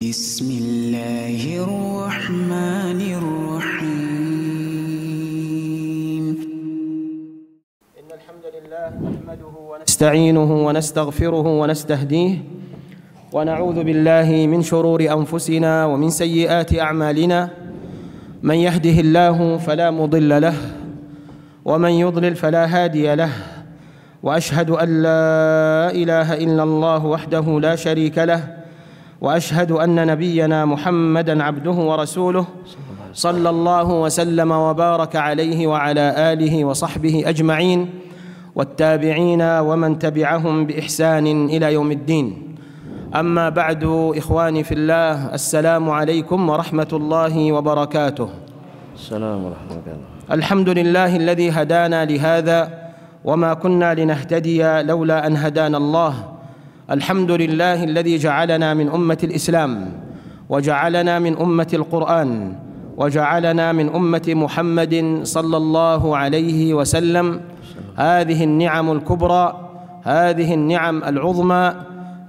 بسم الله الرحمن الرحيم إن الحمد لله نحمده ونستعينه ونستغفره ونستهديه ونعوذ بالله من شرور أنفسنا ومن سيئات أعمالنا من يهده الله فلا مضل له ومن يضلل فلا هادي له وأشهد أن لا إله إلا الله وحده لا شريك له وأشهد أن نبينا محمدًا عبده ورسوله صلى الله وسلم وبارك عليه وعلى آله وصحبه أجمعين والتابعين ومن تبعهم بإحسان إلى يوم الدين. أما بعد، إخواني في الله، السلام عليكم ورحمة الله وبركاته. السلام ورحمة الله. الحمد لله الذي هدانا لهذا وما كنا لنهتدي لولا أن هدانا الله. الحمد لله الذي جعلنا من أمة الإسلام وجعلنا من أمة القرآن وجعلنا من أمة محمد صلى الله عليه وسلم. هذه النعم الكبرى، هذه النعم العظمى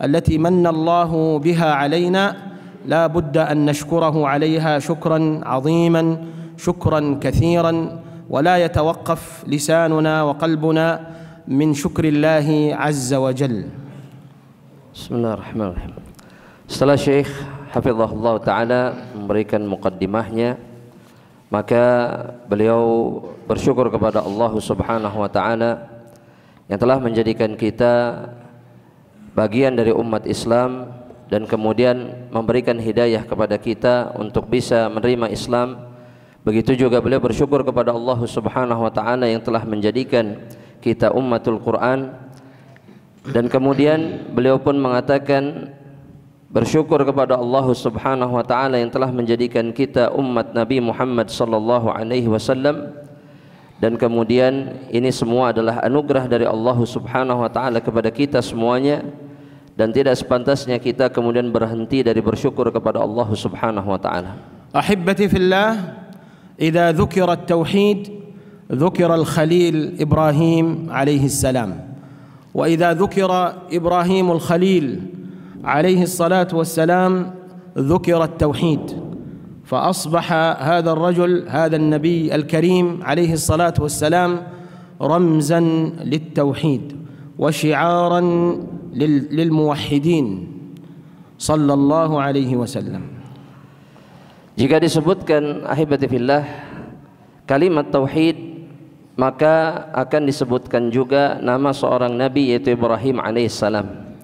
التي من الله بها علينا لا بد أن نشكره عليها شكرا عظيما، شكرا كثيرا، ولا يتوقف لساننا وقلبنا من شكر الله عز وجل. Bismillahirrahmanirrahim. Setelah Syekh hafizahullah ta'ala memberikan muqaddimahnya, maka beliau bersyukur kepada Allah subhanahu wa ta'ala yang telah menjadikan kita bagian dari umat Islam dan kemudian memberikan hidayah kepada kita untuk bisa menerima Islam. Begitu juga beliau bersyukur kepada Allah subhanahu wa ta'ala yang telah menjadikan kita ummatul Quran. Dan kemudian beliau pun mengatakan bersyukur kepada Allah subhanahu wa ta'ala yang telah menjadikan kita umat Nabi Muhammad sallallahu alaihi wasallam. Dan kemudian ini semua adalah anugerah dari Allah subhanahu wa ta'ala kepada kita semuanya, dan tidak sepantasnya kita kemudian berhenti dari bersyukur kepada Allah subhanahu wa ta'ala. Ahibbati fillah, idza dzukira at-tauhid dzukira al-khalil Ibrahim alaihi salam. وإذا ذكر إبراهيم الخليل عليه الصلاة والسلام ذكر التوحيد، فأصبح هذا الرجل، هذا النبي الكريم عليه الصلاة والسلام رمزا للتوحيد وشعارا للموحدين صلى الله عليه وسلم. Jika disebutkan ahibati fillah kalimat tauhid, maka akan disebutkan juga nama seorang nabi, yaitu Ibrahim alaihissalam.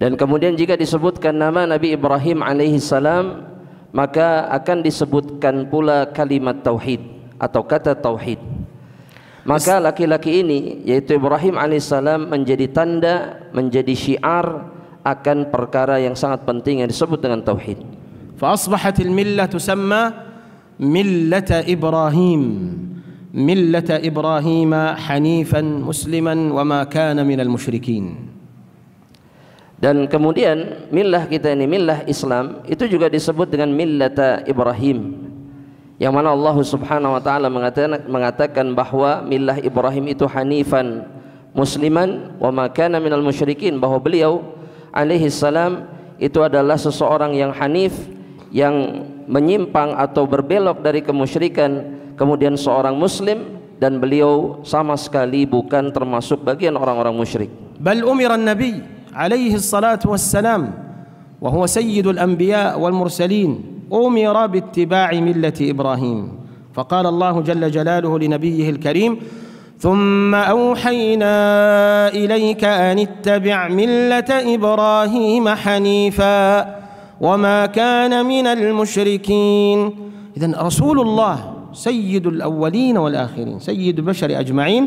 Dan kemudian jika disebutkan nama Nabi Ibrahim alaihissalam, maka akan disebutkan pula kalimat tauhid atau kata tauhid. Maka laki-laki ini, yaitu Ibrahim alaihissalam, menjadi tanda, menjadi syiar akan perkara yang sangat penting yang disebut dengan tauhid. Fa asbahatil millah tusamma millata Ibrahim, millata Ibrahim hanifan musliman wa ma kana minal musyrikin. Dan kemudian millah kita ini, millah Islam, itu juga disebut dengan millata Ibrahim, yang mana Allah subhanahu wa ta'ala mengatakan bahwa millah Ibrahim itu hanifan musliman wa ma kana minal musyrikin, bahwa beliau alaihi salam itu adalah seseorang yang hanif, yang menyimpang atau berbelok dari kemusyrikan, kemudian seorang muslim, dan beliau sama sekali bukan termasuk bagian orang-orang musyrik. Bal umira an-nabi alaihi salatu wassalam wa huwa sayyidul anbiya wal mursalin umira biittiba'i millati Ibrahim. Faqala Allah jalla jalaluhu li nabiyyihi al-karim thumma awhayna ilayka an ittabi' millata Ibrahim hanifa wa ma kana minal musyrikin. Idzan Rasulullah سيد الأولين والآخرين، سيد البشر أجمعين،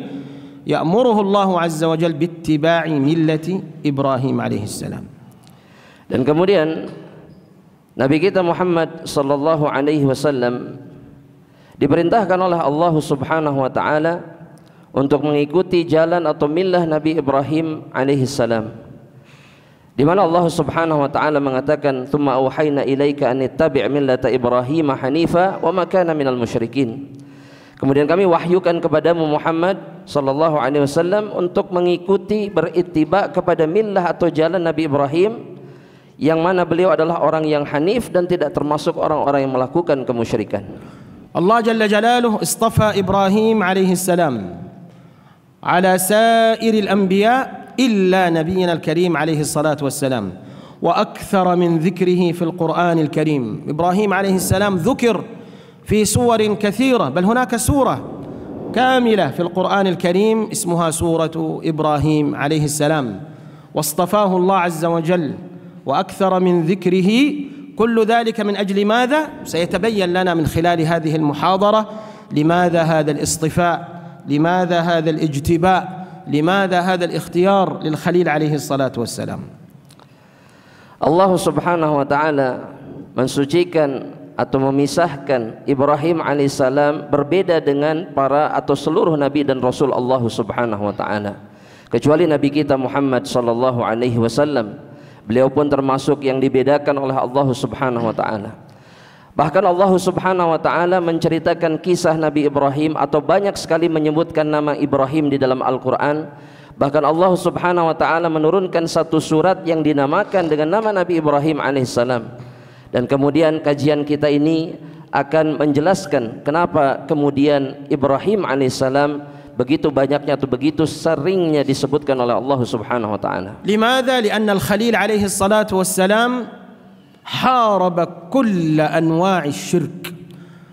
يأمره الله عز وجل باتباع ملة إبراهيم عليه السلام. Dan kemudian Nabi kita Muhammad sallallahu alaihi wasallam diperintahkan oleh Allah subhanahu wa ta'ala untuk mengikuti jalan atau millah Nabi Ibrahim alaihi salam, di mana Allah subhanahu wa ta'ala mengatakan tsumma auhayna ilaika an ittabi' millata Ibrahim hanifa wa ma kana minal musyrikin. Kemudian kami wahyukan kepadamu Muhammad sallallahu alaihi wasallam untuk mengikuti, berittiba kepada millah atau jalan Nabi Ibrahim yang mana beliau adalah orang yang hanif dan tidak termasuk orang-orang yang melakukan kemusyrikan. Allah Jalla Jalaluhu istafa Ibrahim alaihi salam ala sa'iril anbiya illa nabiyyina al-karim alaihi salatu wassalam wa akthara min dhikrihi fil Qur'anil Karim. Ibrahim alaihi salam dhukir fi suwarin kathira, bal hunaka surah كاملة في القرآن الكريم اسمها سورة إبراهيم عليه السلام واصطفاه الله عز وجل وأكثر من ذكره. كل ذلك من أجل ماذا؟ سيتبين لنا من خلال هذه المحاضرة لماذا هذا الاصطفاء، لماذا هذا الاجتباء، لماذا هذا الاختيار للخليل عليه الصلاة والسلام. Allah Subhanahu wa taala mensucikan atau memisahkan Ibrahim alaihissalam berbeda dengan para atau seluruh nabi dan rasul Allah Subhanahu wa taala, kecuali nabi kita Muhammad sallallahu alaihi wasallam. Beliau pun termasuk yang dibedakan oleh Allah Subhanahu wa taala. Bahkan Allah Subhanahu wa taala menceritakan kisah Nabi Ibrahim atau banyak sekali menyebutkan nama Ibrahim di dalam Al-Qur'an. Bahkan Allah Subhanahu wa taala menurunkan satu surat yang dinamakan dengan nama Nabi Ibrahim alaihissalam. Dan kemudian kajian kita ini akan menjelaskan kenapa kemudian Ibrahim alaihissalam begitu banyaknya atau begitu seringnya disebutkan oleh Allah Subhanahu wa taala. Limadha? Lianna al-Khalil alaihi salatu wassalam haraba kull anwa'i syirk.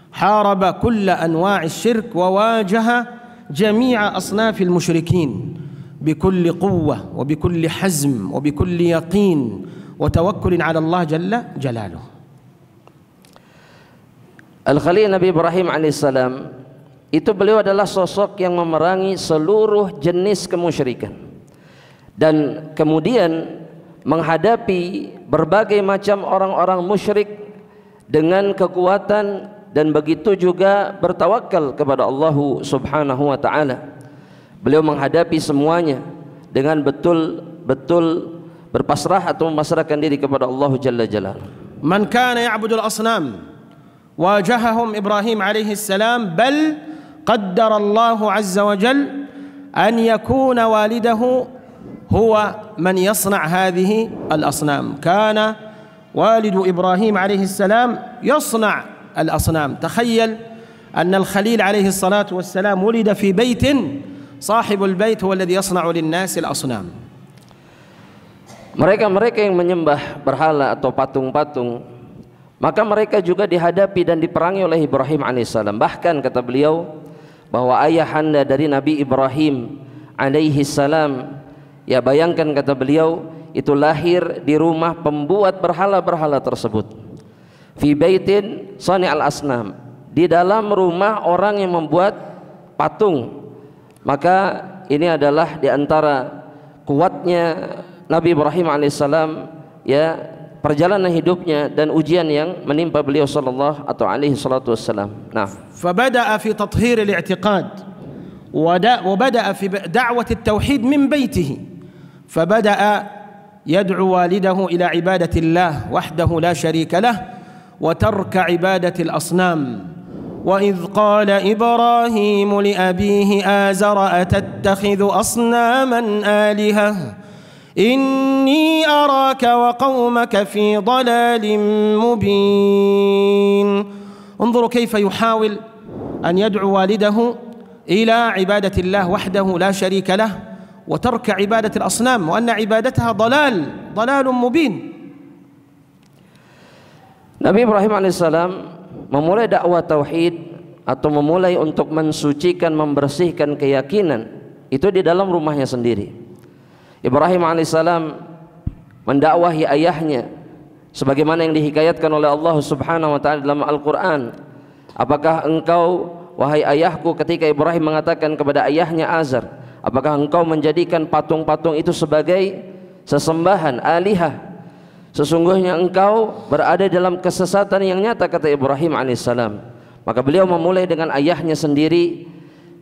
Haraba kull anwa'i syirk wa wajaha jami'a asnaf al-musyrikin bikulli quwwah wa bikulli hazm wa bikulli yaqin wa tawakkulin 'ala Allah jalla jalaluhu. Al-Khalil Nabi Ibrahim alaihissalam itu beliau adalah sosok yang memerangi seluruh jenis kemusyrikan dan kemudian menghadapi berbagai macam orang-orang musyrik dengan kekuatan dan begitu juga bertawakal kepada Allah Subhanahu wa taala. Beliau menghadapi semuanya dengan betul-betul berpasrah atau memasrahkan diri kepada Allah Jalla Jalaluhu. Man kana ya'budu al-asnam wajahahum Ibrahim alaihi salam, bal qaddara Allah azza wa jal an yakuna walidahu huwa man yasna' hadhihi al-asnam. Kana walidu Ibrahim alaihi salam yasna' al-asnam. Takhayyal anna al-Khalil alaihi salatu wassalam wulida fi baitin sahibul bait huwa alladhi yasna'u lin-nas al-asnam. Mereka-mereka yang menyembah berhala atau patung-patung, maka mereka juga dihadapi dan diperangi oleh Ibrahim alaihissalam. Bahkan kata beliau bahwa ayahanda dari Nabi Ibrahim alaihissalam, ya bayangkan kata beliau, itu lahir di rumah pembuat berhala-berhala tersebut. Fi baitin sani al-asnam, di dalam rumah orang yang membuat patung. Maka ini adalah di antara kuatnya Nabi Ibrahim alaihissalam, ya, perjalanan hidupnya dan ujian yang menimpa beliau sallallahu atau alaihi salatu wassalam. Nah, fabada'a fi tathhir al-i'tiqad wa bada'a fi da'wat at-tauhid min baytihi, fabada'a yad'u walidahu ila ibadati Allah wahdahu la sharika lah wa tarka ibadati al-asnam. Wa idh qala Ibrahim li abihi azara atattakhidhu asnaman alihah إني أراك وقومك في ضلال مبين. انظروا كيف يحاول أن يدعو والده إلى عبادة الله وحده لا شريك له وترك عبادة الأصنام وأن عبادتها ضلال مبين. Nabi Ibrahim alaihissalam memulai dakwah tauhid atau memulai untuk mensucikan, membersihkan keyakinan itu di dalam rumahnya sendiri. Ibrahim alaihissalam mendakwahi ayahnya sebagaimana yang dihikayatkan oleh Allah Subhanahu wa taala dalam Al-Qur'an. Apakah engkau, wahai ayahku, ketika Ibrahim mengatakan kepada ayahnya Azar, apakah engkau menjadikan patung-patung itu sebagai sesembahan alihah? Sesungguhnya engkau berada dalam kesesatan yang nyata, kata Ibrahim alaihissalam. Maka beliau memulai dengan ayahnya sendiri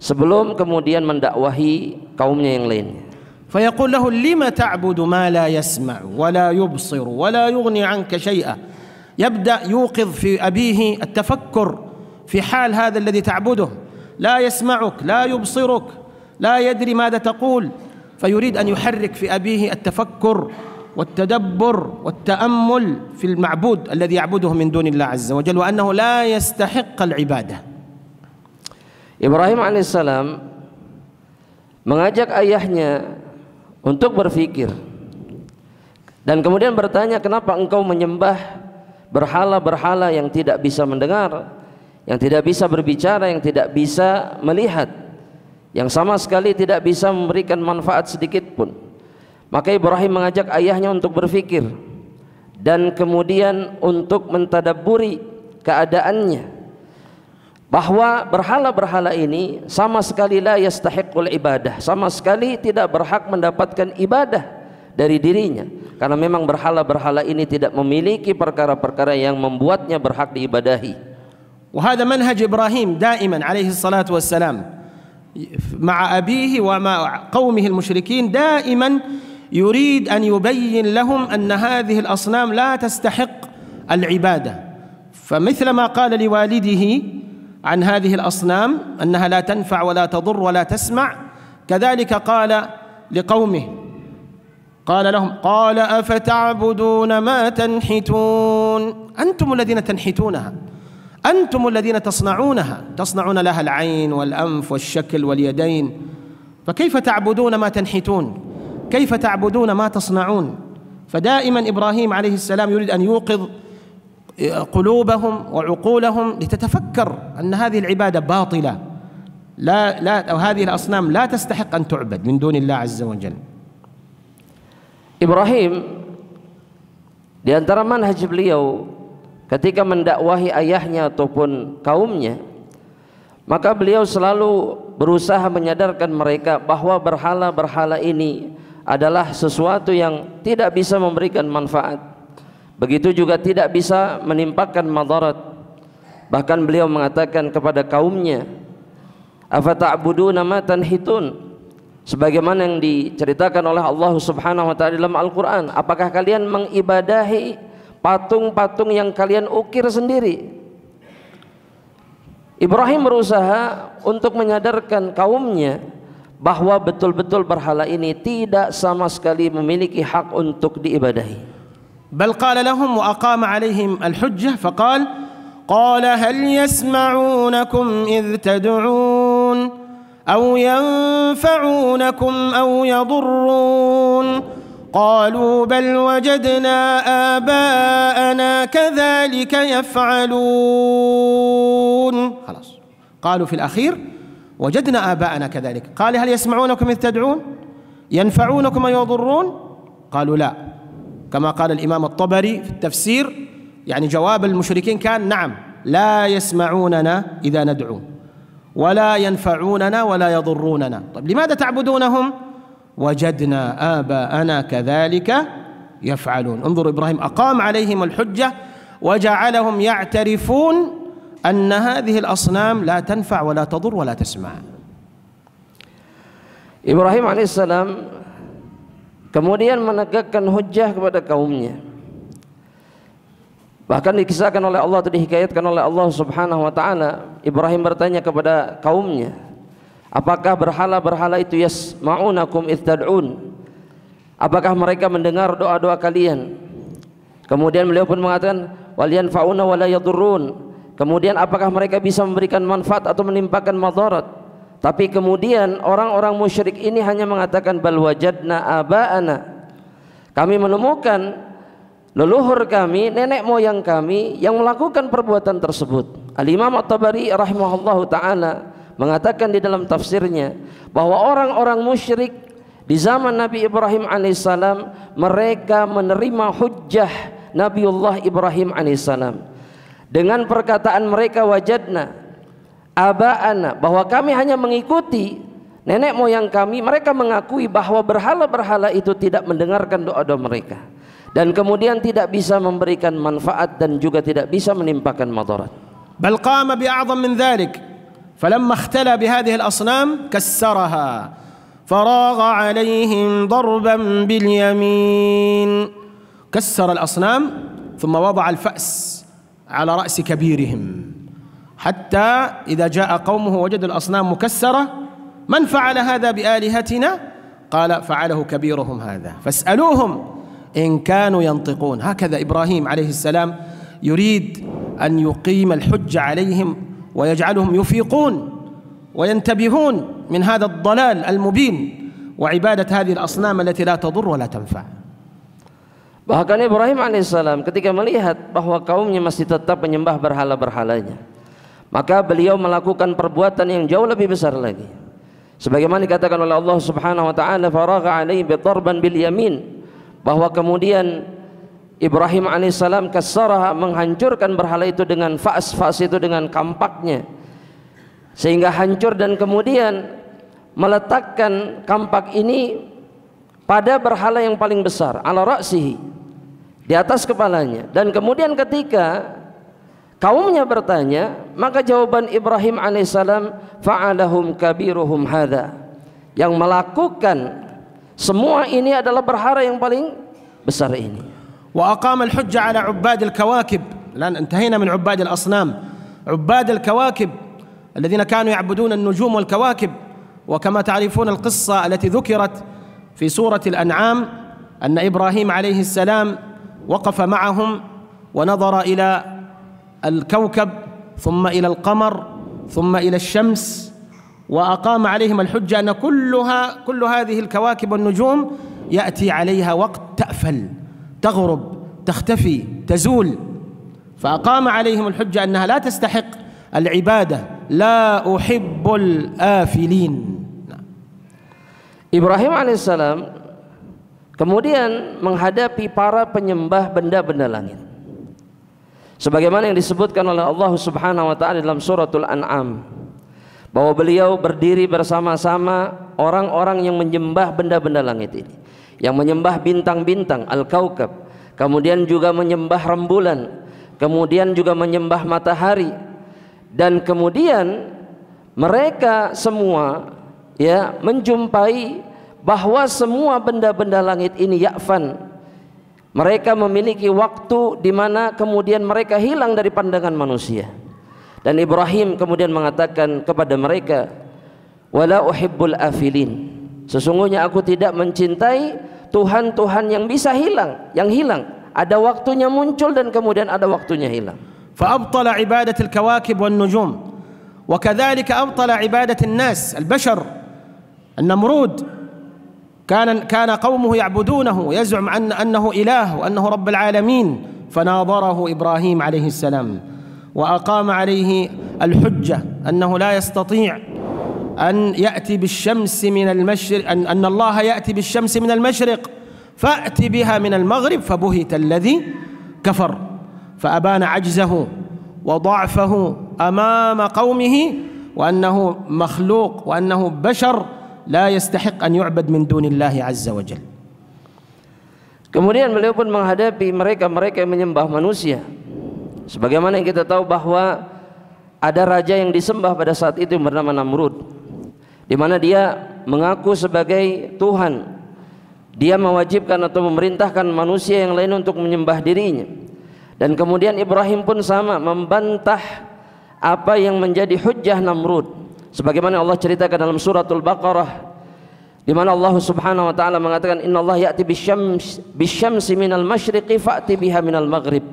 sebelum kemudian mendakwahi kaumnya yang lainnya. فيقول له لما تعبد ما لا يسمع ولا يبصر ولا يغني عنك شيئا. يبدأ يوقظ في أبيه التفكر في حال هذا الذي تعبده، لا يسمعك لا يبصرك لا يدري ماذا تقول، فيريد أن يحرك في أبيه التفكر والتدبر والتأمل في المعبود الذي يعبده من دون الله عز وجل وأنه لا يستحق العبادة. Ibrahim alaihissalam mengajak ayahnya untuk berfikir dan kemudian bertanya, kenapa engkau menyembah berhala-berhala yang tidak bisa mendengar, yang tidak bisa berbicara, yang tidak bisa melihat, yang sama sekali tidak bisa memberikan manfaat sedikit pun. Maka Ibrahim mengajak ayahnya untuk berfikir dan kemudian untuk mentadabburi keadaannya, bahwa berhala-berhala ini sama sekali la yastahiqul ibadah, sama sekali tidak berhak mendapatkan ibadah dari dirinya, karena memang berhala-berhala ini tidak memiliki perkara-perkara yang membuatnya berhak diibadahi. وهذا منهج إبراهيم دائما عليه الصلاة والسلام مع أبيه ومع قومه المشركين، دائما يريد أن يبين لهم أن هذه الأصنام لا تستحق العبادة. فمثل ما قال لوالده عن هذه الأصنام أنها لا تنفع ولا تضر ولا تسمع، كذلك قال لقومه، قال لهم قال أفتعبدون ما تنحتون، أنتم الذين تنحتونها، أنتم الذين تصنعون لها العين والأنف والشكل واليدين، فكيف تعبدون ما تنحتون؟ كيف تعبدون ما تصنعون؟ فدائما إبراهيم عليه السلام يريد أن يوقظ قلوبهم وعقولهم لتتفكر أن هذه العبادة باطلة، أو هذه الأصنام لا تستحق أن تعبد من دون الله عز وجل. Ibrahim di antara manhaj beliau ketika mendakwahi ayahnya ataupun kaumnya, maka beliau selalu berusaha menyadarkan mereka bahwa berhala-berhala ini adalah sesuatu yang tidak bisa memberikan manfaat, begitu juga tidak bisa menimpakan madarat. Bahkan beliau mengatakan kepada kaumnya, afata'buduna ma tanhitun, sebagaimana yang diceritakan oleh Allah Subhanahu wa taala dalam Al-Qur'an, apakah kalian mengibadahi patung-patung yang kalian ukir sendiri? Ibrahim berusaha untuk menyadarkan kaumnya bahwa betul-betul berhala ini tidak sama sekali memiliki hak untuk diibadahi. Bal qala lahum wa aqama alaihim al-hujjah faqal qala hal yasma'unakum idh tad'un أو ينفعونكم أو يضرون قالوا بل وجدنا آباءنا كذلك يفعلون. خلاص قالوا في الأخير وجدنا آباءنا كذلك. قال هل يسمعونكم إذ تدعون ينفعونكم أو يضرون؟ قالوا لا، كما قال الإمام الطبري في التفسير، يعني جواب المشركين كان نعم لا يسمعوننا إذا ندعو ولا ينفعوننا ولا يضروننا. طيب لماذا تعبدونهم؟ وجدنا آباءنا كذلك يفعلون. انظروا إبراهيم أقام عليهم الحجة وجعلهم يعترفون أن هذه الأصنام لا تنفع ولا تضر ولا تسمع. Ibrahim alaihissalam kemudian menegakkan hujjah kepada kaumnya. Bahkan dikisahkan oleh Allah atau dihikayatkan oleh Allah Subhanahu wa taala, Ibrahim bertanya kepada kaumnya, apakah berhala-berhala itu yasma'unakum idh tad'un? Apakah mereka mendengar doa-doa kalian? Kemudian beliau pun mengatakan wal yanfa'una wa la yadurrun. Kemudian apakah mereka bisa memberikan manfaat atau menimpakan madarat? Tapi kemudian orang-orang musyrik ini hanya mengatakan bal wajadna aba'ana. Kami menemukan leluhur kami, nenek moyang kami yang melakukan perbuatan tersebut. Al-Imam At-Tabari rahimahullahu ta'ala mengatakan di dalam tafsirnya bahwa orang-orang musyrik di zaman Nabi Ibrahim alaihissalam, mereka menerima hujjah Nabiullah Ibrahim alaihissalam dengan perkataan mereka wajadna aba'ana, bahwa kami hanya mengikuti nenek moyang kami. Mereka mengakui bahwa berhala-berhala itu tidak mendengarkan doa-doa mereka dan kemudian tidak bisa memberikan manfaat dan juga tidak bisa menimpakan madarat. Bal qama bi a'zam min dhalik, falamma ikhtala bi hadhihi al-asnam kassaraha faragha 'alayhim darban bil yamin. Kassara al-asnam thumma wada'a al-fa's 'ala ra's kabirihim hatta idha jaa qaumuhu wajada al-asnam mukassara man fa'ala hadha bi alihatina qala fa'alahu kabiruhum hadha fas'aluhum إن كانوا ينطقون. هكذا إبراهيم عليه السلام يريد أن يقيم الحجة عليهم ويجعلهم يفيقون وينتبهون من هذا الضلال المبين وعبادة هذه الأصنام التي لا تضر ولا تنفع. Bahkan Ibrahim alaihissalam ketika melihat bahwa kaumnya masih tetap menyembah berhala-berhalanya, maka beliau melakukan perbuatan yang jauh lebih besar lagi. Sebagaimana dikatakan oleh Allah Subhanahu wa taala, faragha alaihi bidarban bil yamin, bahwa kemudian Ibrahim alaihissalam kasaraha, menghancurkan berhala itu dengan fas itu dengan kampaknya, sehingga hancur, dan kemudian meletakkan kampak ini pada berhala yang paling besar, ala ra'sihi, di atas kepalanya. Dan kemudian ketika kaumnya bertanya, maka jawaban Ibrahim alaihissalam, fa'alahum kabiruhum hadha, yang melakukan semua ini adalah berhala yang paling besar ini. وأقام الحجة على عباد الكواكب. الآن انتهينا من عباد الأصنام، عباد الكواكب الذين كانوا يعبدون النجوم والكواكب. وكما تعرفون القصة التي ذكرت في سورة الأنعام أن إبراهيم عليه السلام وقف معهم ونظر إلى الكوكب ثم إلى القمر ثم إلى الشمس، وأقام عليهم الحجة أن كل هذه الكواكب والنجوم يأتي عليها وقت تأفل، تغرب، تختفي، تزول، فأقام عليهم الحجة أنها لا تستحق العبادة، لا أحب الآفلين. Ibrahim alaihissalam kemudian menghadapi para penyembah benda-benda langit, sebagaimana yang disebutkan oleh Allah Subhanahu wa taala dalam suratul An'am, bahwa beliau berdiri bersama-sama orang-orang yang menyembah benda-benda langit ini, yang menyembah bintang-bintang, al-kaukab, kemudian juga menyembah rembulan, kemudian juga menyembah matahari, dan kemudian mereka semua menjumpai bahwa semua benda-benda langit ini ya'fan, mereka memiliki waktu di mana kemudian mereka hilang dari pandangan manusia. Dan Ibrahim kemudian mengatakan kepada mereka, wala uhibbul afilin, sesungguhnya aku tidak mencintai Tuhan-Tuhan yang bisa hilang, yang hilang, ada waktunya muncul dan kemudian ada waktunya hilang. فأبطل عبادة الكواكب والنجوم، وكذلك أبطل عبادة الناس البشر. النمرود كان قومه يعبدونه، يزعم أنه إله وأنه رب العالمين، فناظره إبراهيم عليه السلام وأقام عليه الحجة أنه لا يستطيع أن يأتي بالشمس من المشرق، أن الله يأتي بالشمس من المشرق فأتي بها من المغرب، فبهت الذي كفر، فأبان عجزه وضعفه أمام قومه وأنه مخلوق وأنه بشر لا يستحق أن يعبد من دون الله عز وجل. Kemudian beliau pun menghadapi mereka-mereka yang menyembah manusia, sebagaimana yang kita tahu bahwa ada raja yang disembah pada saat itu yang bernama Namrud, di mana dia mengaku sebagai Tuhan. Dia mewajibkan atau memerintahkan manusia yang lain untuk menyembah dirinya. Dan kemudian Ibrahim pun sama, membantah apa yang menjadi hujjah Namrud, sebagaimana Allah ceritakan dalam suratul Baqarah, di mana Allah Subhanahu wa taala mengatakan, innallaha ya'ti bisyamsi minal masyriqi fa'ti biha minal maghrib.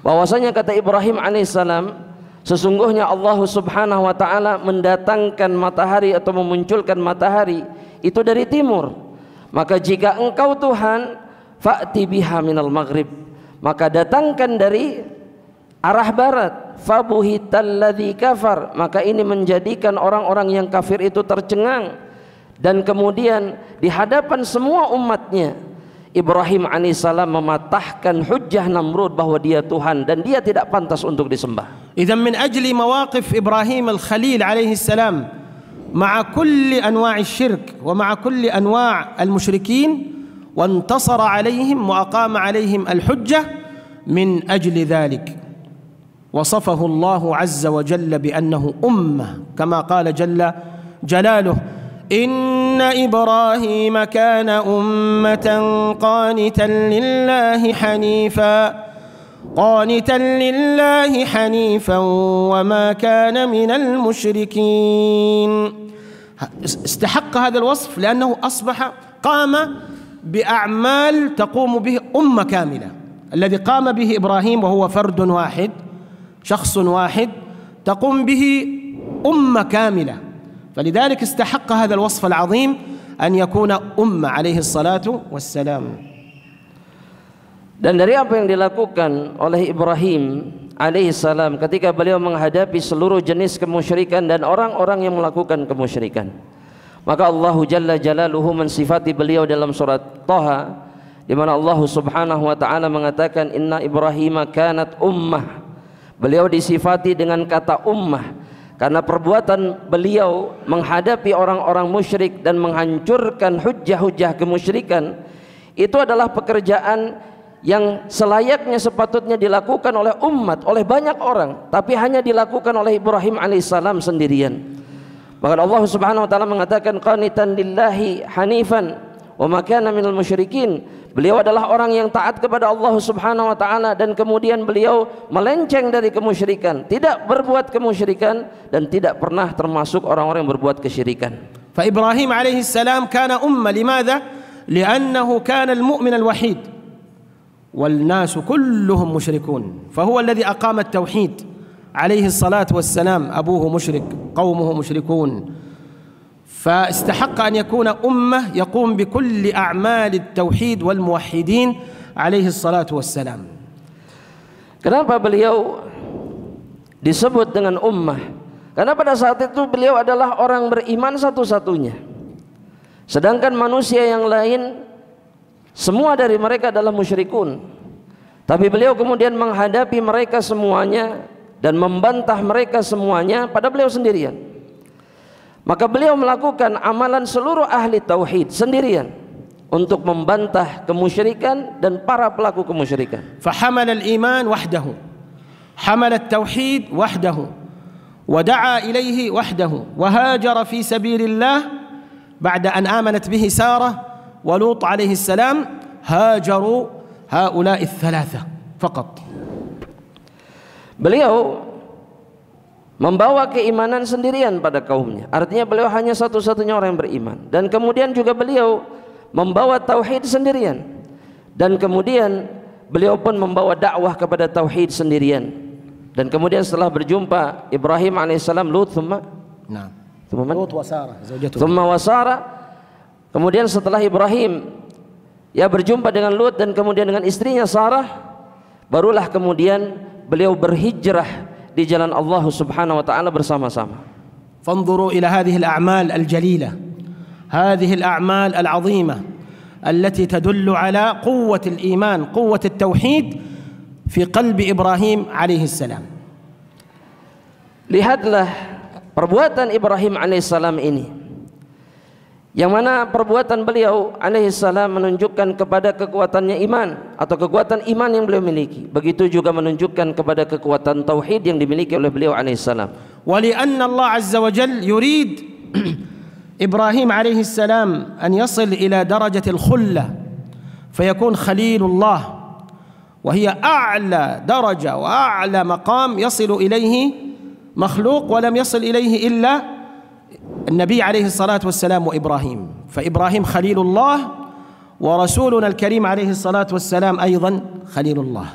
Bahwasanya kata Ibrahim alaihissalam, sesungguhnya Allah Subhanahu wa taala mendatangkan matahari atau memunculkan matahari itu dari timur. Maka jika engkau Tuhan, fa'ti biha minal maghrib, maka datangkan dari arah barat. Fabuhitalladzi kafar, maka ini menjadikan orang-orang yang kafir itu tercengang. Dan kemudian di hadapan semua umatnya, Ibrahim alaihissalam mematahkan hujjah Namrud bahwa dia Tuhan dan dia tidak pantas untuk disembah. إذن من أجل مواقف إبراهيم الخليل عليه السلام مع كل أنواع الشرك ومع كل أنواع المشركين، وانتصر عليهم وأقام عليهم الحجة، من أجل ذلك وصفه الله عز وجل بأنه أمة، كما قال جل جلاله، إن إبراهيم كان أمة قانتا لله حنيفا وما كان من المشركين. استحق هذا الوصف لأنه أصبح قام بأعمال تقوم به أمة كاملة. الذي قام به إبراهيم وهو فرد واحد، شخص واحد، تقوم به أمة كاملة. فلذلك استحق هذا الوصف العظيم أن يكون أمة عليه الصلاة والسلام. Dan dari apa yang dilakukan oleh Ibrahim alaihissalam ketika beliau menghadapi seluruh jenis kemusyrikan dan orang-orang yang melakukan kemusyrikan, maka Allah Jalla Jalaluhu mensifati beliau dalam surat Thaha, di mana Allah Subhanahu wa taala mengatakan inna Ibrahim kanat ummah. Beliau disifati dengan kata ummah karena perbuatan beliau menghadapi orang-orang musyrik dan menghancurkan hujjah-hujjah kemusyrikan itu adalah pekerjaan yang selayaknya sepatutnya dilakukan oleh umat, oleh banyak orang, tapi hanya dilakukan oleh Ibrahim alaihissalam sendirian. Maka Allah Subhanahu wa taala mengatakan qanitan lillahi hanifan wa ma kana minal musyrikin. Beliau adalah orang yang taat kepada Allah Subhanahu wa taala dan kemudian beliau melenceng dari kemusyrikan, tidak berbuat kemusyrikan dan tidak pernah termasuk orang-orang yang berbuat kesyirikan. Fa Ibrahim alaihissalam kana umma, limadha? Li'annahu kana al-mu'min al-wahid والناس كلهم مشركون، فهو الذي أقام التوحيد عليه الصلاة والسلام. أبوه مشرك، قومه مشركون، فاستحق أن يكون أمة يقوم بكل أعمال التوحيد والموحدين عليه الصلاة والسلام. Kenapa beliau disebut dengan ummah? Karena pada saat itu beliau adalah orang beriman satu-satunya, sedangkan manusia yang lain semua dari mereka adalah musyrikun. Tapi beliau kemudian menghadapi mereka semuanya dan membantah mereka semuanya pada beliau sendirian. Maka beliau melakukan amalan seluruh ahli tauhid sendirian untuk membantah kemusyrikan dan para pelaku kemusyrikan. Fahamal al-iman wahdahu, hamal at-tauhid wahdahu, wa da'a ilayhi wahdahu, wa hajara fi sabilillah ba'da an amanat bihi Sarah ولوط عليه السلام. هاجروا هؤلاء الثلاثة فقط. Beliau membawa keimanan sendirian pada kaumnya, artinya beliau hanya satu-satunya orang yang beriman. Dan kemudian juga beliau membawa tauhid sendirian, dan kemudian beliau pun membawa dakwah kepada tauhid sendirian. Dan kemudian setelah berjumpa Ibrahim alaihissalam, Lut, Lut wa Sarah, zaujatuhu. Kemudian setelah Ibrahim berjumpa dengan Lut dan kemudian dengan istrinya Sarah, barulah kemudian beliau berhijrah di jalan Allah Subhanahu wa taala bersama-sama. Fanzuru ila hadhihi al-a'mal al-jalila, hadhihi al-a'mal al-'azimah التي تدل على قوة الإيمان، قوة التوحيد في قلب إبراهيم عليه السلام. Lihatlah perbuatan Ibrahim alaihissalam ini, yang mana perbuatan beliau alaihissalam menunjukkan kepada kekuatannya iman atau kekuatan iman yang beliau miliki. Begitu juga menunjukkan kepada kekuatan tauhid yang dimiliki oleh beliau alaihissalam. Walianna Allah azza wa jalla yurid Ibrahim alaihissalam an yasil ila darajatil khullah fayakun khalilullah, wa hiya a'la daraja wa a'la maqam yasilu ilayhi makhluq wa lam yasil ilayhi illa النبي عليه الصلاة والسلام وإبراهيم. فإبراهيم خليل الله، ورسولنا الكريم عليه الصلاة والسلام أيضا خليل الله.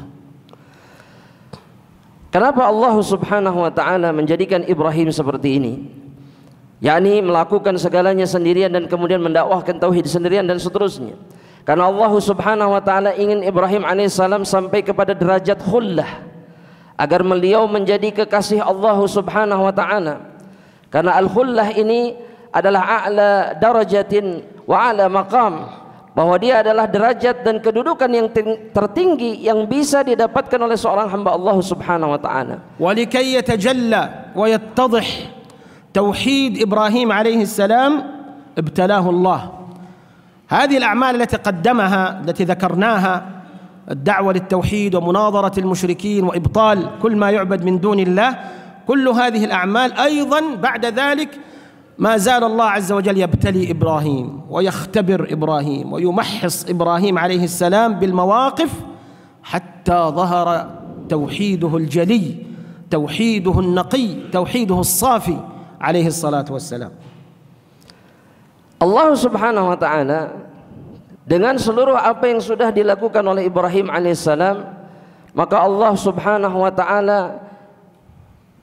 Kenapa Allah Subhanahu wa taala menjadikan Ibrahim seperti ini? yakni melakukan segalanya sendirian dan kemudian mendakwahkan tauhid sendirian dan seterusnya. Karena Allah Subhanahu wa taala ingin Ibrahim alaihissalam sampai kepada derajat khullah, agar beliau menjadi kekasih Allah Subhanahu wa taala. Karena al-khullah ini adalah a'la darajatin wa a'la maqam, bahwa dia adalah derajat dan kedudukan yang tertinggi yang bisa didapatkan oleh seorang hamba Allah Subhanahu wa taala. Walikay yatajalla wa yattadih tauhid Ibrahim alaihi salam ibtalahu Allah. هذه الأعمال التي قدمها التي ذكرناها، الدعوة للتوحيد ومناظرة المشركين وإبطال كل ما يعبد من دون الله، كل هذه الأعمال أيضا بعد ذلك ما زال الله عز وجل يبتلي إبراهيم ويختبر إبراهيم ويمحص إبراهيم عليه السلام بالمواقف حتى ظهر توحيده الجلي، توحيده النقي، توحيده الصافي عليه الصلاة والسلام. Allah Subhanahu wa taala dengan seluruh apa yang sudah dilakukan oleh Ibrahim alaihissalam, maka Allah subhanahu wa ta'ala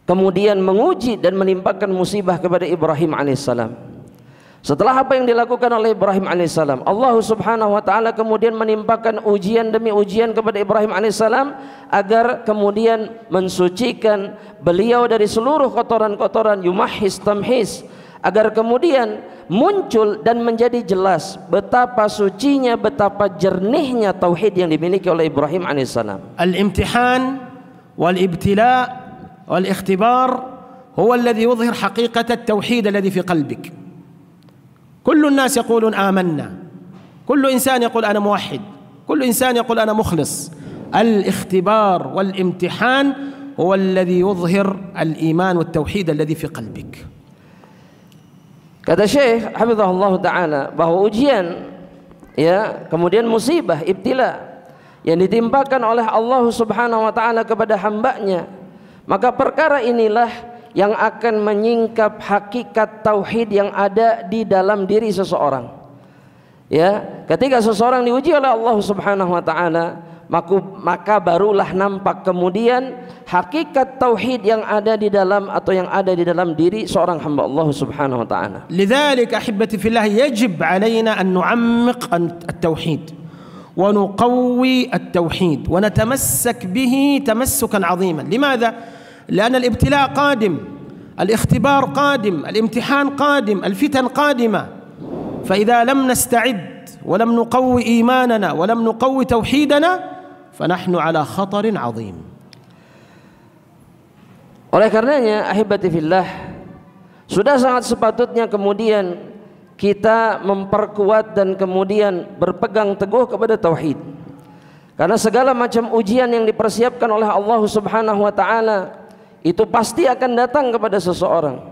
kemudian menguji dan menimpakan musibah kepada Ibrahim alaihissalam. Setelah apa yang dilakukan oleh Ibrahim alaihissalam, Allah subhanahu wa ta'ala kemudian menimpakan ujian demi ujian kepada Ibrahim alaihissalam, agar kemudian mensucikan beliau dari seluruh kotoran-kotoran, yumahhis tamhis, agar kemudian muncul dan menjadi jelas betapa sucinya, betapa jernihnya tauhid yang dimiliki oleh Ibrahim alaihissalam. Al-imtihan wal-ibtila wal-ikhtibar huwa alladhi yudhhir haqiqat at-tauhid alladhi fi qalbik. كل الناس يقولون آمنا، كل إنسان يقول أنا موحد، كل إنسان يقول أنا مخلص. الاختبار والامتحان هو الذي يظهر الإيمان والتوحيد الذي في قلبك. Kata Syekh hafizahullah ta'ala bahwa ujian, ya, kemudian musibah, ibtila yang ditimpakan oleh Allah subhanahu wa ta'ala kepada hambanya, maka perkara inilah yang akan menyingkap hakikat tauhid yang ada di dalam diri seseorang. Ya, ketika seseorang diuji oleh Allah Subhanahu wa taala, maka barulah nampak kemudian hakikat tauhid yang ada di dalam atau yang ada di dalam diri seorang hamba Allah Subhanahu wa taala. لذلك أحبتي في الله يجب علينا أن نعمق التوحيد ونقوي التوحيد ونتمسك به تمسكا عظيما. لماذا؟ لأن الابتلاء قادم، الاختبار قادم، الامتحان قادم، الفتن قادمة. فإذا لم نستعد ولم نقوي إيماننا ولم نقوي توحيدنا فنحن على خطر عظيم. Oleh karenanya ahibati fillah, sudah sangat sepatutnya kemudian kita memperkuat dan kemudian berpegang teguh kepada tauhid. Karena segala macam ujian yang dipersiapkan oleh Allah Subhanahu wa taala itu pasti akan datang kepada seseorang,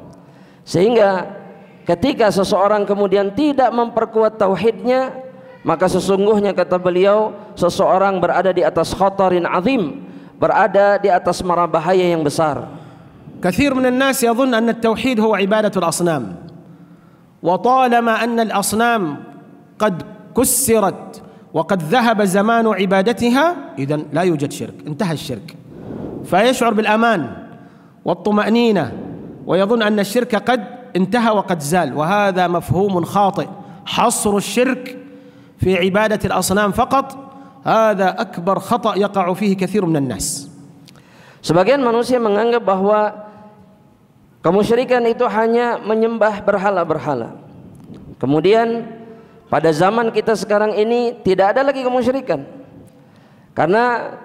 sehingga ketika seseorang kemudian tidak memperkuat tauhidnya, maka sesungguhnya kata beliau seseorang berada di atas khatarin azim, berada di atas mara bahaya yang besar. كثير من الناس يظن أن التوحيد هو عبادة الأصنام، وطالما أن الأصنام قد كسرت وقد ذهب زمان عبادتها إذن لا يوجد شرك، انتهى الشرك، فيشعر بالأمان والطمأنينة ويظن أن الشرك قد انتهى وقد زال، وهذا مفهوم خاطئ. حصر الشرك في عبادة الأصنام فقط هذا أكبر خطأ يقع فيه كثير من الناس. Sebagian manusia menganggap bahwa kemusyrikan itu hanya menyembah berhala-berhala. Kemudian pada zaman kita sekarang ini tidak ada lagi kemusyrikan, karena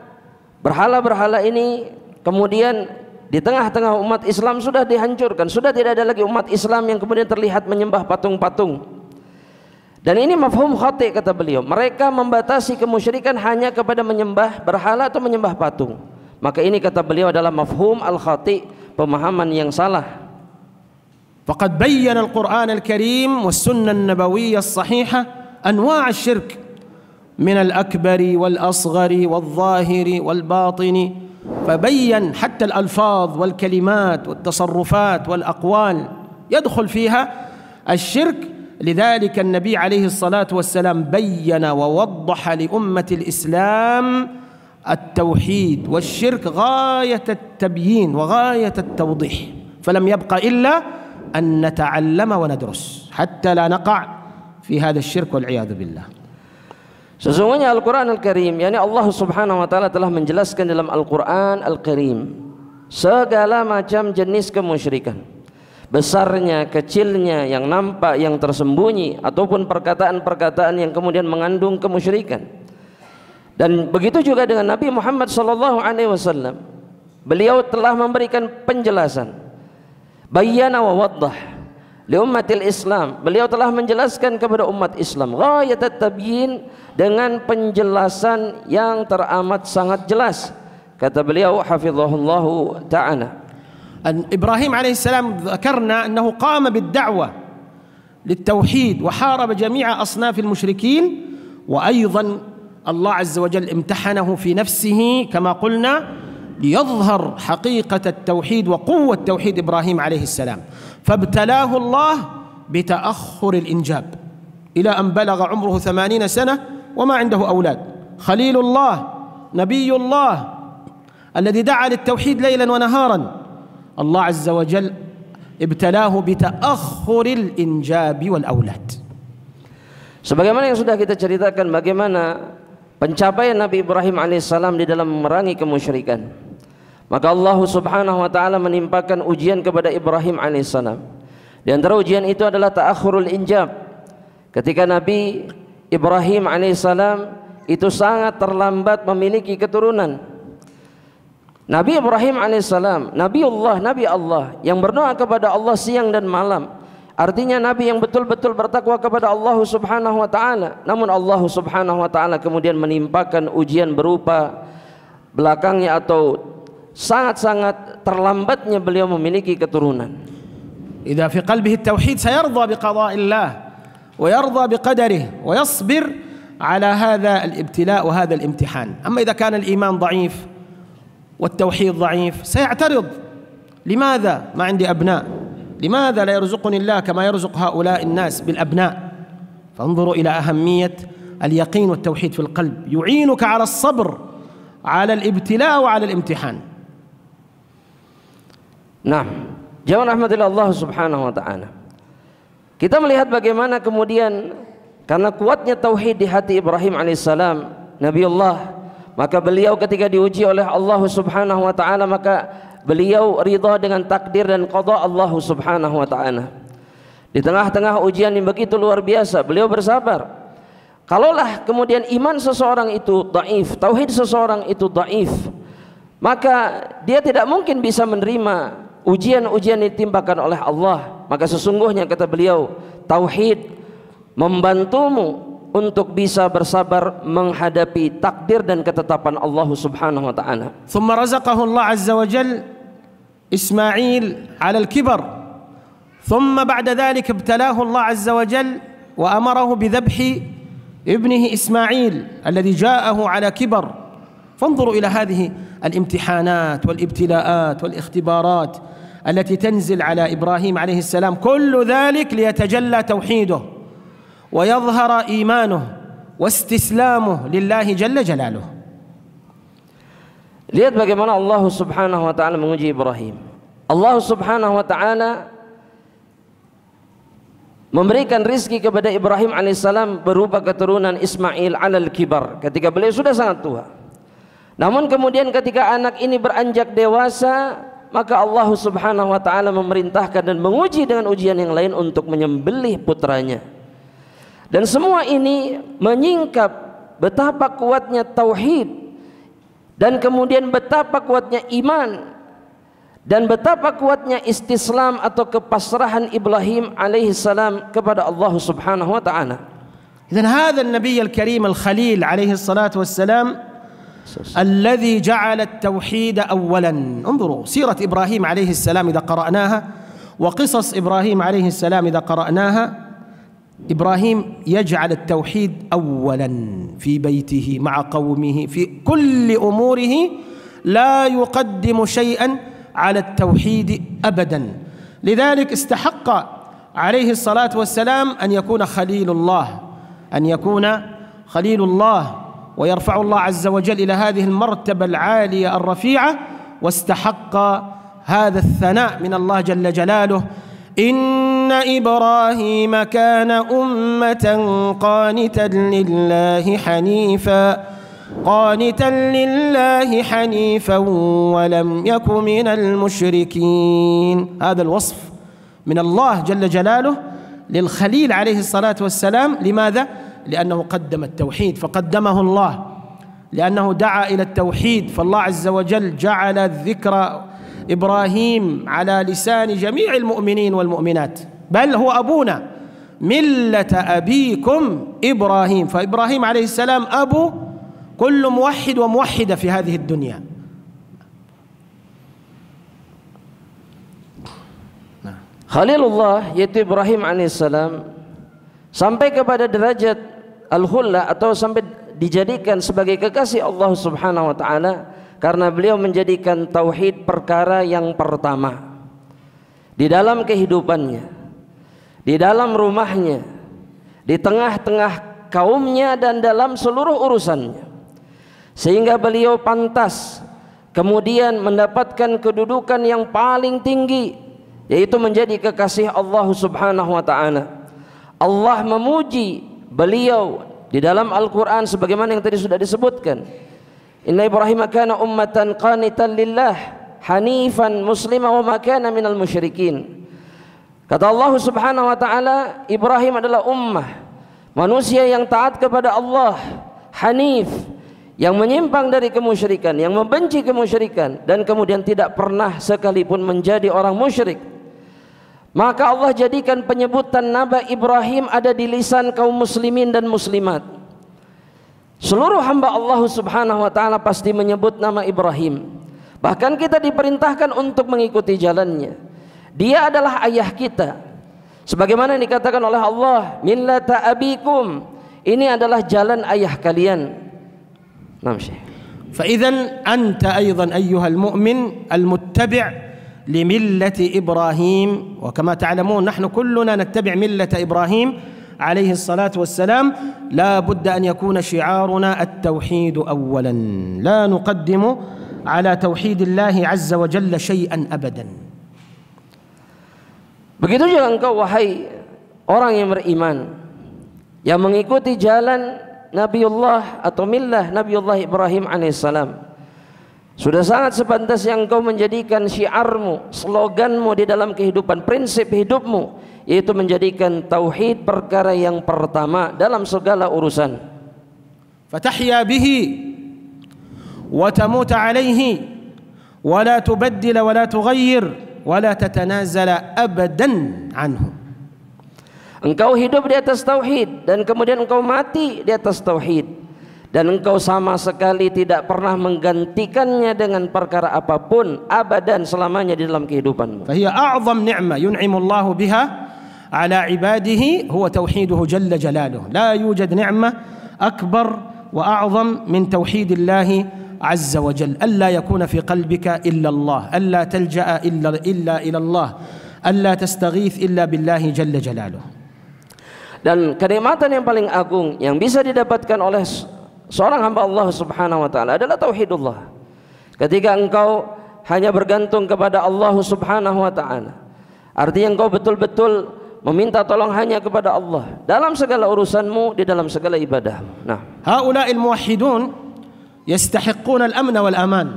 berhala-berhala ini kemudian di tengah-tengah umat Islam sudah dihancurkan, sudah tidak ada lagi umat Islam yang kemudian terlihat menyembah patung-patung. Dan ini mafhum khati kata beliau, mereka membatasi kemusyrikan hanya kepada menyembah berhala atau menyembah patung. Maka ini kata beliau adalah mafhum al-khati, pemahaman yang salah. فقد بين القرآن الكريم والسنة النبوية الصحيحة أنواع الشرك من الأكبر والأصغر والظاهر والباطن، فبين حتى الألفاظ والكلمات والتصرفات والأقوال يدخل فيها الشرك. لذلك النبي عليه الصلاة والسلام بين ووضح لأمة الإسلام التوحيد والشرك غاية التبيين وغاية التوضيح، فلم يبق إلا أن نتعلم وندرس حتى لا نقع في هذا الشرك والعياذ بالله. Sesungguhnya Al-Quran Al-Karim, yakni Allah Subhanahu wa ta'ala telah menjelaskan dalam Al-Quran Al-Karim segala macam jenis kemusyrikan, besarnya, kecilnya, yang nampak, yang tersembunyi, ataupun perkataan-perkataan yang kemudian mengandung kemusyrikan. Dan begitu juga dengan Nabi Muhammad SAW, beliau telah memberikan penjelasan, bayyana wa waddah li ummatil Islam, beliau telah menjelaskan kepada umat Islam ghayatat tabyin, dengan penjelasan yang teramat sangat jelas. Kata beliau hafizahullahu ta'ala, إبراهيم عليه السلام ذكرنا أنه قام بالدعوة للتوحيد وحارب جميع أصناف المشركين، وأيضا الله عز وجل امتحنه في نفسه كما قلنا ليظهر حقيقة التوحيد وقوة توحيد إبراهيم عليه السلام، فابتلاه الله بتأخر الإنجاب، إلى أن بلغ عمره 80 سنة وما عنده أولاد. خليل الله نبي الله الذي دعا للتوحيد ليلا ونهارا، الله عز وجل ابتلاه بتأخر الإنجاب والأولاد. Sebagaimana yang sudah kita ceritakan bagaimana pencapaian Nabi Ibrahim alaihissalam di dalam memerangi kemusyrikan, maka Allah subhanahu wa ta'ala menimpakan ujian kepada Ibrahim alaihissalam. Di antara ujian itu adalah ta'akhurul injab. Ketika Nabi Ibrahim alaihissalam itu sangat terlambat memiliki keturunan. Nabi Ibrahim alaihissalam, Nabi Allah yang berdoa kepada Allah siang dan malam. Artinya Nabi yang betul-betul bertakwa kepada Allah subhanahu wa ta'ala. Namun Allah subhanahu wa ta'ala kemudian menimpakan ujian berupa belakangnya atau sangat-sangat terlambatnya beliau memiliki keturunan. إذا في قلبه التوحيد سيرضى بقضاء الله ويرضى بقدره ويصبر على هذا الابتلاء وهذا الامتحان. أما إذا كان الإيمان ضعيف والتوحيد ضعيف سيعترض، لماذا ما عندي أبناء؟ لماذا لا يرزقني الله كما يرزق هؤلاء الناس بالأبناء؟ فانظروا إلى أهمية اليقين والتوحيد في القلب، يعينك على الصبر على الابتلاء وعلى الامتحان. Nah, jamaah rahmatillah Allah subhanahu wa ta'ala, kita melihat bagaimana kemudian karena kuatnya tauhid di hati Ibrahim alaihissalam, Nabi Allah, maka beliau ketika diuji oleh Allah subhanahu wa ta'ala, maka beliau ridha dengan takdir dan qada Allah subhanahu wa ta'ala. Di tengah-tengah ujian yang begitu luar biasa, beliau bersabar. Kalaulah kemudian iman seseorang itu dhaif, tauhid seseorang itu dhaif, maka dia tidak mungkin bisa menerima ujian-ujian yang ditimpakan oleh Allah. Maka sesungguhnya kata beliau, tauhid membantumu untuk bisa bersabar menghadapi takdir dan ketetapan Allah subhanahu wa ta'ala. ثم رزقه الله عز وجل إسماعيل على الكبر، ثم بعد ذلك ابتلاه الله عز وجل وأمره بذبح ابنه إسماعيل الذي جاءه على كبر. فانظروا إلى هذه الامتحانات والابتلاءات والاختبارات التي تنزل على إبراهيم عليه السلام، كل ذلك ليتجلى توحيده ويظهر إيمانه واستسلامه لله جل جلاله. Lihat bagaimana Allah subhanahu wa ta'ala menguji Ibrahim. Allah subhanahu wa ta'ala memberikan rizki kepada Ibrahim alaihissalam berupa keturunan Ismail alal kibar ketika beliau sudah sangat tua. Namun kemudian ketika anak ini beranjak dewasa, maka Allah subhanahu wa ta'ala memerintahkan dan menguji dengan ujian yang lain untuk menyembelih putranya. Dan semua ini menyingkap betapa kuatnya tauhid, dan kemudian betapa kuatnya iman, dan betapa kuatnya istislam atau kepasrahan Ibrahim alaihi salam kepada Allah subhanahu wa ta'ala. إذن هذا النبي الكريم الخليل عليه الصلاة والسلام الذي جعل التوحيد أولا. انظروا سيرة إبراهيم عليه السلام إذا قرأناها وقصص إبراهيم عليه السلام إذا قرأناها، إبراهيم يجعل التوحيد أولا في بيته مع قومه في كل أموره، لا يقدم شيئا على التوحيد أبدا. لذلك استحق عليه الصلاة والسلام أن يكون خليل الله، أن يكون خليل الله ويرفع الله عز وجل إلى هذه المرتبة العالية الرفيعة، واستحق هذا الثناء من الله جل جلاله: إن إبراهيم كان أمة قانتا لله حنيفا ولم يك من المشركين. هذا الوصف من الله جل جلاله للخليل عليه الصلاة والسلام. لماذا؟ لأنه قدم التوحيد فقدمه الله، لأنه دعا إلى التوحيد فالله عز وجل جعل الذكر إبراهيم على لسان جميع المؤمنين والمؤمنات، بل هو أبونا ملة أبيكم إبراهيم. فإبراهيم عليه السلام أبو كل موحد وموحدة في هذه الدنيا. Khalilullah yaitu Ibrahim alaihissalam sampai kepada derajat al-khulla atau sampai dijadikan sebagai kekasih Allah subhanahu wa ta'ala karena beliau menjadikan tauhid perkara yang pertama di dalam kehidupannya, di dalam rumahnya, di tengah-tengah kaumnya dan dalam seluruh urusannya, sehingga beliau pantas kemudian mendapatkan kedudukan yang paling tinggi, yaitu menjadi kekasih Allah Subhanahu wa taala. Allah memuji beliau di dalam Al-Qur'an sebagaimana yang tadi sudah disebutkan. Inna Ibrahim kana ummatan qanitan lillah hanifan muslima wa ma kana minal musyrikin. Kata Allah Subhanahu wa taala, Ibrahim adalah ummah manusia yang taat kepada Allah, hanif, yang menyimpang dari kemusyrikan, yang membenci kemusyrikan, dan kemudian tidak pernah sekalipun menjadi orang musyrik. Maka Allah jadikan penyebutan Nabi Ibrahim ada di lisan kaum muslimin dan muslimat. Seluruh hamba Allah Subhanahu wa taala pasti menyebut nama Ibrahim. Bahkan kita diperintahkan untuk mengikuti jalannya. Dia adalah ayah kita. Sebagaimana yang dikatakan oleh Allah, millata abikum, ini adalah jalan ayah kalian. Naam Syekh. فإذن أنت أيضا أيها المؤمن المتبع لملة إبراهيم، وكما تعلمون نحن كلنا نتبع ملة إبراهيم عليه الصلاة والسلام، لا بد أن يكون شعارنا التوحيد أولا، لا نقدم على توحيد الله عز وجل شيئا أبدا. Begitu juga engkau wahai orang yang beriman, yang mengikuti jalan Nabiullah atau millah Nabiullah Ibrahim alaihissalam, sudah sangat sepantasnya engkau menjadikan syiarmu, sloganmu di dalam kehidupan, prinsip hidupmu, yaitu menjadikan tauhid perkara yang pertama dalam segala urusan. Fatahya bihi wa tamut alaihi wa la tubaddil wa la tughayyir wa la tatanazala abadan anhu. Engkau hidup di atas tauhid dan kemudian engkau mati di atas tauhid, dan engkau sama sekali tidak pernah menggantikannya dengan perkara apapun abadan selamanya di dalam kehidupanmu. Fahiya a'zam ni'mah yun'imu Allah biha ala ibadihi huwa tauhiduhu jalla jalaluhu. La yujad ni'mah akbar wa a'zam min tauhidillah azza wa jalla. Alla yakuna fi qalbika illa Allah, alla talja'a illa ila Allah, alla tastaghith illa billahi jalla jalaluhu. Dan kenikmatan yang paling agung yang bisa didapatkan oleh seorang hamba Allah Subhanahu wa taala adalah tauhidullah. Ketika engkau hanya bergantung kepada Allah Subhanahu wa taala, artinya engkau betul-betul meminta tolong hanya kepada Allah dalam segala urusanmu, di dalam segala ibadahmu. Nah, haula'il muwahhidun yastahiqquna al-amna wal aman.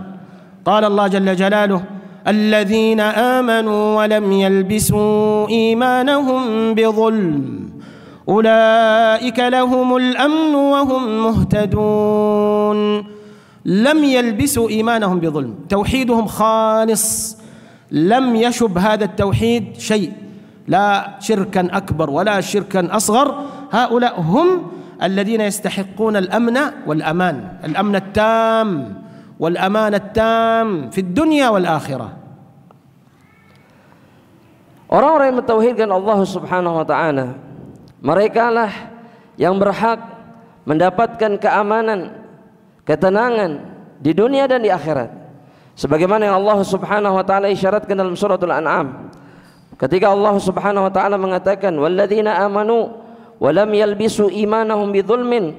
Qala Allah jalla jalaluhu, alladzina amanu wa lam yalbisu imanahum bidhulm أولئك لهم الأمن وهم مهتدون. لم يلبسوا إيمانهم بظلم، توحيدهم خالص، لم يشب هذا التوحيد شيء، لا شركا أكبر ولا شركا أصغر. هؤلاء هم الذين يستحقون الأمن والأمان، الأمن التام والأمان التام في الدنيا والآخرة. Orang-orang yang mentauhidkan Allah Subhanahu wa taala, mereka lah yang berhak mendapatkan keamanan, ketenangan di dunia dan di akhirat. Sebagaimana yang Allah Subhanahu wa taala isyaratkan dalam suratul An'am, ketika Allah Subhanahu wa taala mengatakan walladzina amanu wa lam yalbisu imanahum bidzulmin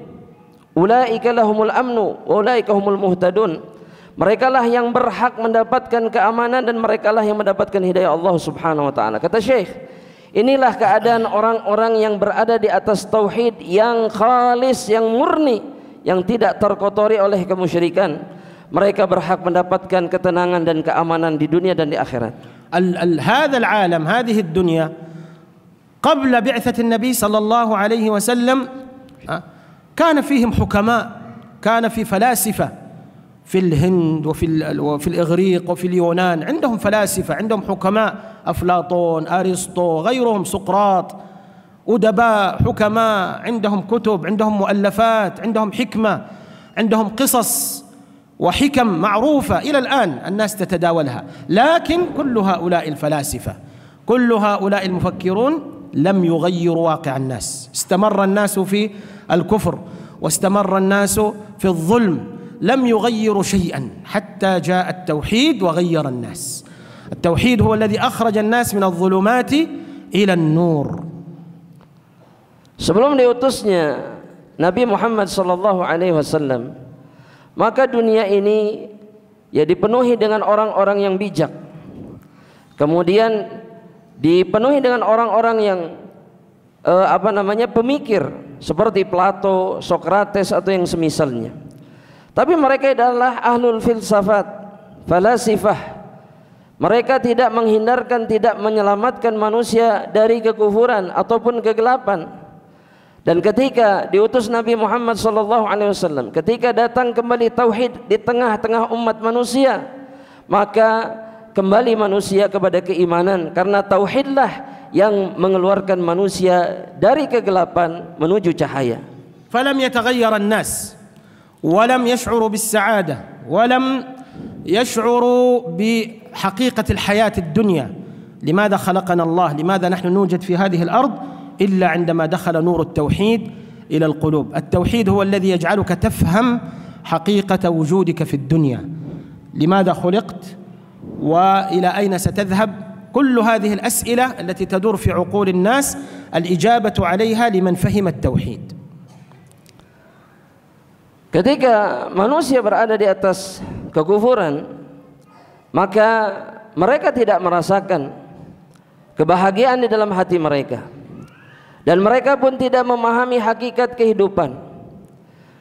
ulaika lahumul amnu wa ulaika humul muhtadun. Mereka lah yang berhak mendapatkan keamanan dan mereka lah yang mendapatkan hidayah Allah Subhanahu wa taala. Kata Syekh, inilah keadaan orang-orang yang berada di atas tauhid yang khalis, yang murni, yang tidak terkotori oleh kemusyrikan. Mereka berhak mendapatkan ketenangan dan keamanan di dunia dan di akhirat. هذا العالم هذه الدنيا قبل بعثة النبي صلى الله عليه وسلم كان فيهم حكماء، كان في فلاسفة في الهند وفي الإغريق وفي اليونان، عندهم فلاسفة، عندهم حكماء، أفلاطون، أرسطو، غيرهم، سقراط، أدباء، حكماء، عندهم كتب، عندهم مؤلفات، عندهم حكمة، عندهم قصص وحكم معروفة إلى الآن الناس تتداولها. لكن كل هؤلاء الفلاسفة، كل هؤلاء المفكرون لم يغيروا واقع الناس. استمر الناس في الكفر واستمر الناس في الظلم، لم يغيروا شيئا حتى جاء التوحيد وغير الناس. التوحيد هو الذي أخرج الناس من الظلمات إلى النور. sebelum diutusnya Nabi Muhammad sallallahu alaihi wasallam, maka dunia ini ya dipenuhi dengan orang-orang yang bijak. Kemudian dipenuhi dengan orang-orang yang pemikir seperti Plato, Sokrates atau yang semisalnya. Tapi mereka adalah ahlul filsafat, falasifah. Mereka tidak menghindarkan, tidak menyelamatkan manusia dari kekufuran ataupun kegelapan. Dan ketika diutus Nabi Muhammad SAW, ketika datang kembali tauhid di tengah-tengah umat manusia, maka kembali manusia kepada keimanan, karena tauhidlah yang mengeluarkan manusia dari kegelapan menuju cahaya. Falam yataghayyar an-nas walam yash'uru bis-sa'adah walam yash'uru بحقيقة الحياة الدنيا. لماذا خلقنا الله؟ لماذا نحن نوجد في هذه الأرض إلا عندما دخل نور التوحيد إلى القلوب. التوحيد هو الذي يجعلك تفهم حقيقة وجودك في الدنيا، لماذا خلقت وإلى أين ستذهب. كل هذه الأسئلة التي تدور في عقول الناس الإجابة عليها لمن فهم التوحيد. Ketika manusia berada di atas kekufuran, maka mereka tidak merasakan kebahagiaan di dalam hati mereka, dan mereka pun tidak memahami hakikat kehidupan.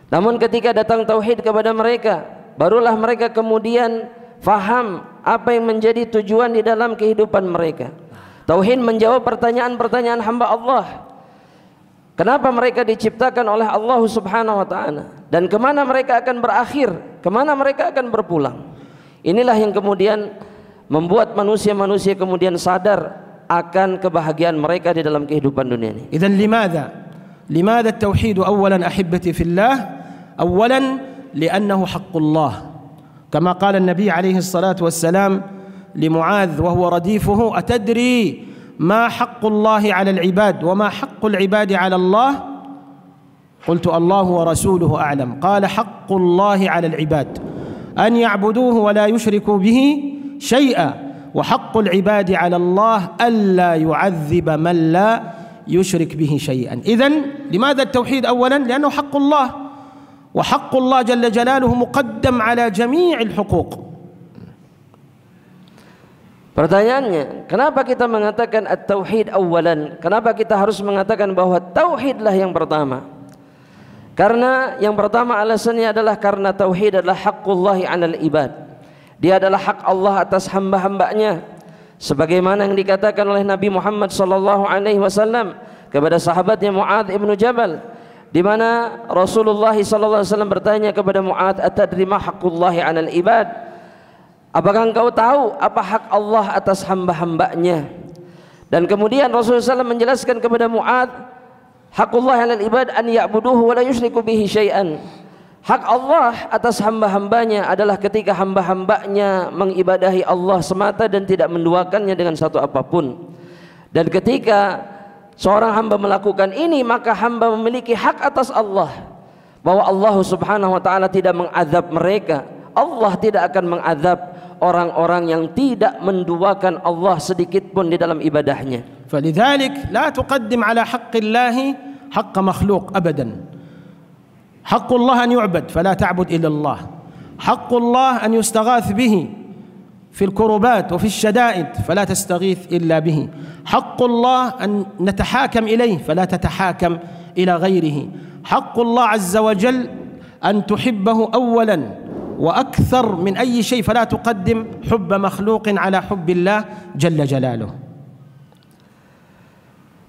Namun ketika datang tauhid kepada mereka, barulah mereka kemudian faham apa yang menjadi tujuan di dalam kehidupan mereka. Tauhid menjawab pertanyaan-pertanyaan hamba Allah. Kenapa mereka diciptakan oleh Allah Subhanahu wa taala, dan kemana mereka akan berakhir, kemana mereka akan berpulang. Inilah yang kemudian membuat manusia-manusia kemudian sadar akan kebahagiaan mereka di dalam kehidupan dunia ini. Idzan limadha at-tauhid awalan ahibati fillah? Awalan li'annahu haqqullah. Kama qala an-nabi alaihi salatu wassalam li Mu'adz wa huwa radifuhu, atadri ما حق الله على العباد وما حق العباد على الله؟ قلت الله ورسوله أعلم. قال حق الله على العباد أن يعبدوه ولا يشركوا به شيئا، وحق العباد على الله ألا يعذب من لا يشرك به شيئا. إذن لماذا التوحيد أولا؟ لأنه حق الله، وحق الله جل جلاله مقدم على جميع الحقوق. Pertanyaannya, kenapa kita mengatakan at-tauhid awalan? Kenapa kita harus mengatakan bahwa tauhidlah yang pertama? Karena yang pertama alasannya adalah karena tauhid adalah haqqullahi 'alal ibad. Dia adalah hak Allah atas hamba-hambanya, sebagaimana yang dikatakan oleh Nabi Muhammad sallallahu alaihi wasallam kepada sahabatnya Mu'adz ibnu Jabal, di mana Rasulullah sallallahu alaihi wasallam bertanya kepada Mu'adz, atadri ma haqqullahi 'alal ibad? Apakah engkau tahu apa hak Allah atas hamba-hambanya? Dan kemudian Rasulullah SAW menjelaskan kepada Mu'adz, haqullah 'alal ibad an ya'buduhu wa la yusyriku bihi syai'an. Hak Allah atas hamba-hambanya adalah ketika hamba-hambanya mengibadahi Allah semata dan tidak menduakannya dengan satu apapun. Dan ketika seorang hamba melakukan ini, maka hamba memiliki hak atas Allah, bahwa Allah Subhanahu wa taala tidak mengazab mereka. Allah tidak akan mengazab orang-orang yang tidak menduakan Allah sedikit pun di dalam ibadahnya. فلذلك لا تقدم على حق الله حق مخلوق أبدا. حق الله أن يعبد فلا تعبد إلا الله. حق الله أن يستغاث به في الكربات وفي الشدائد فلا تستغيث إلا به. حق الله أن نتحاكم إليه فلا تتحاكم إلى غيره. حق الله عز وجل أن تحبه أولا وأكثر من أي شيء، فلا تقدم حب مخلوق على حب الله جل جلاله.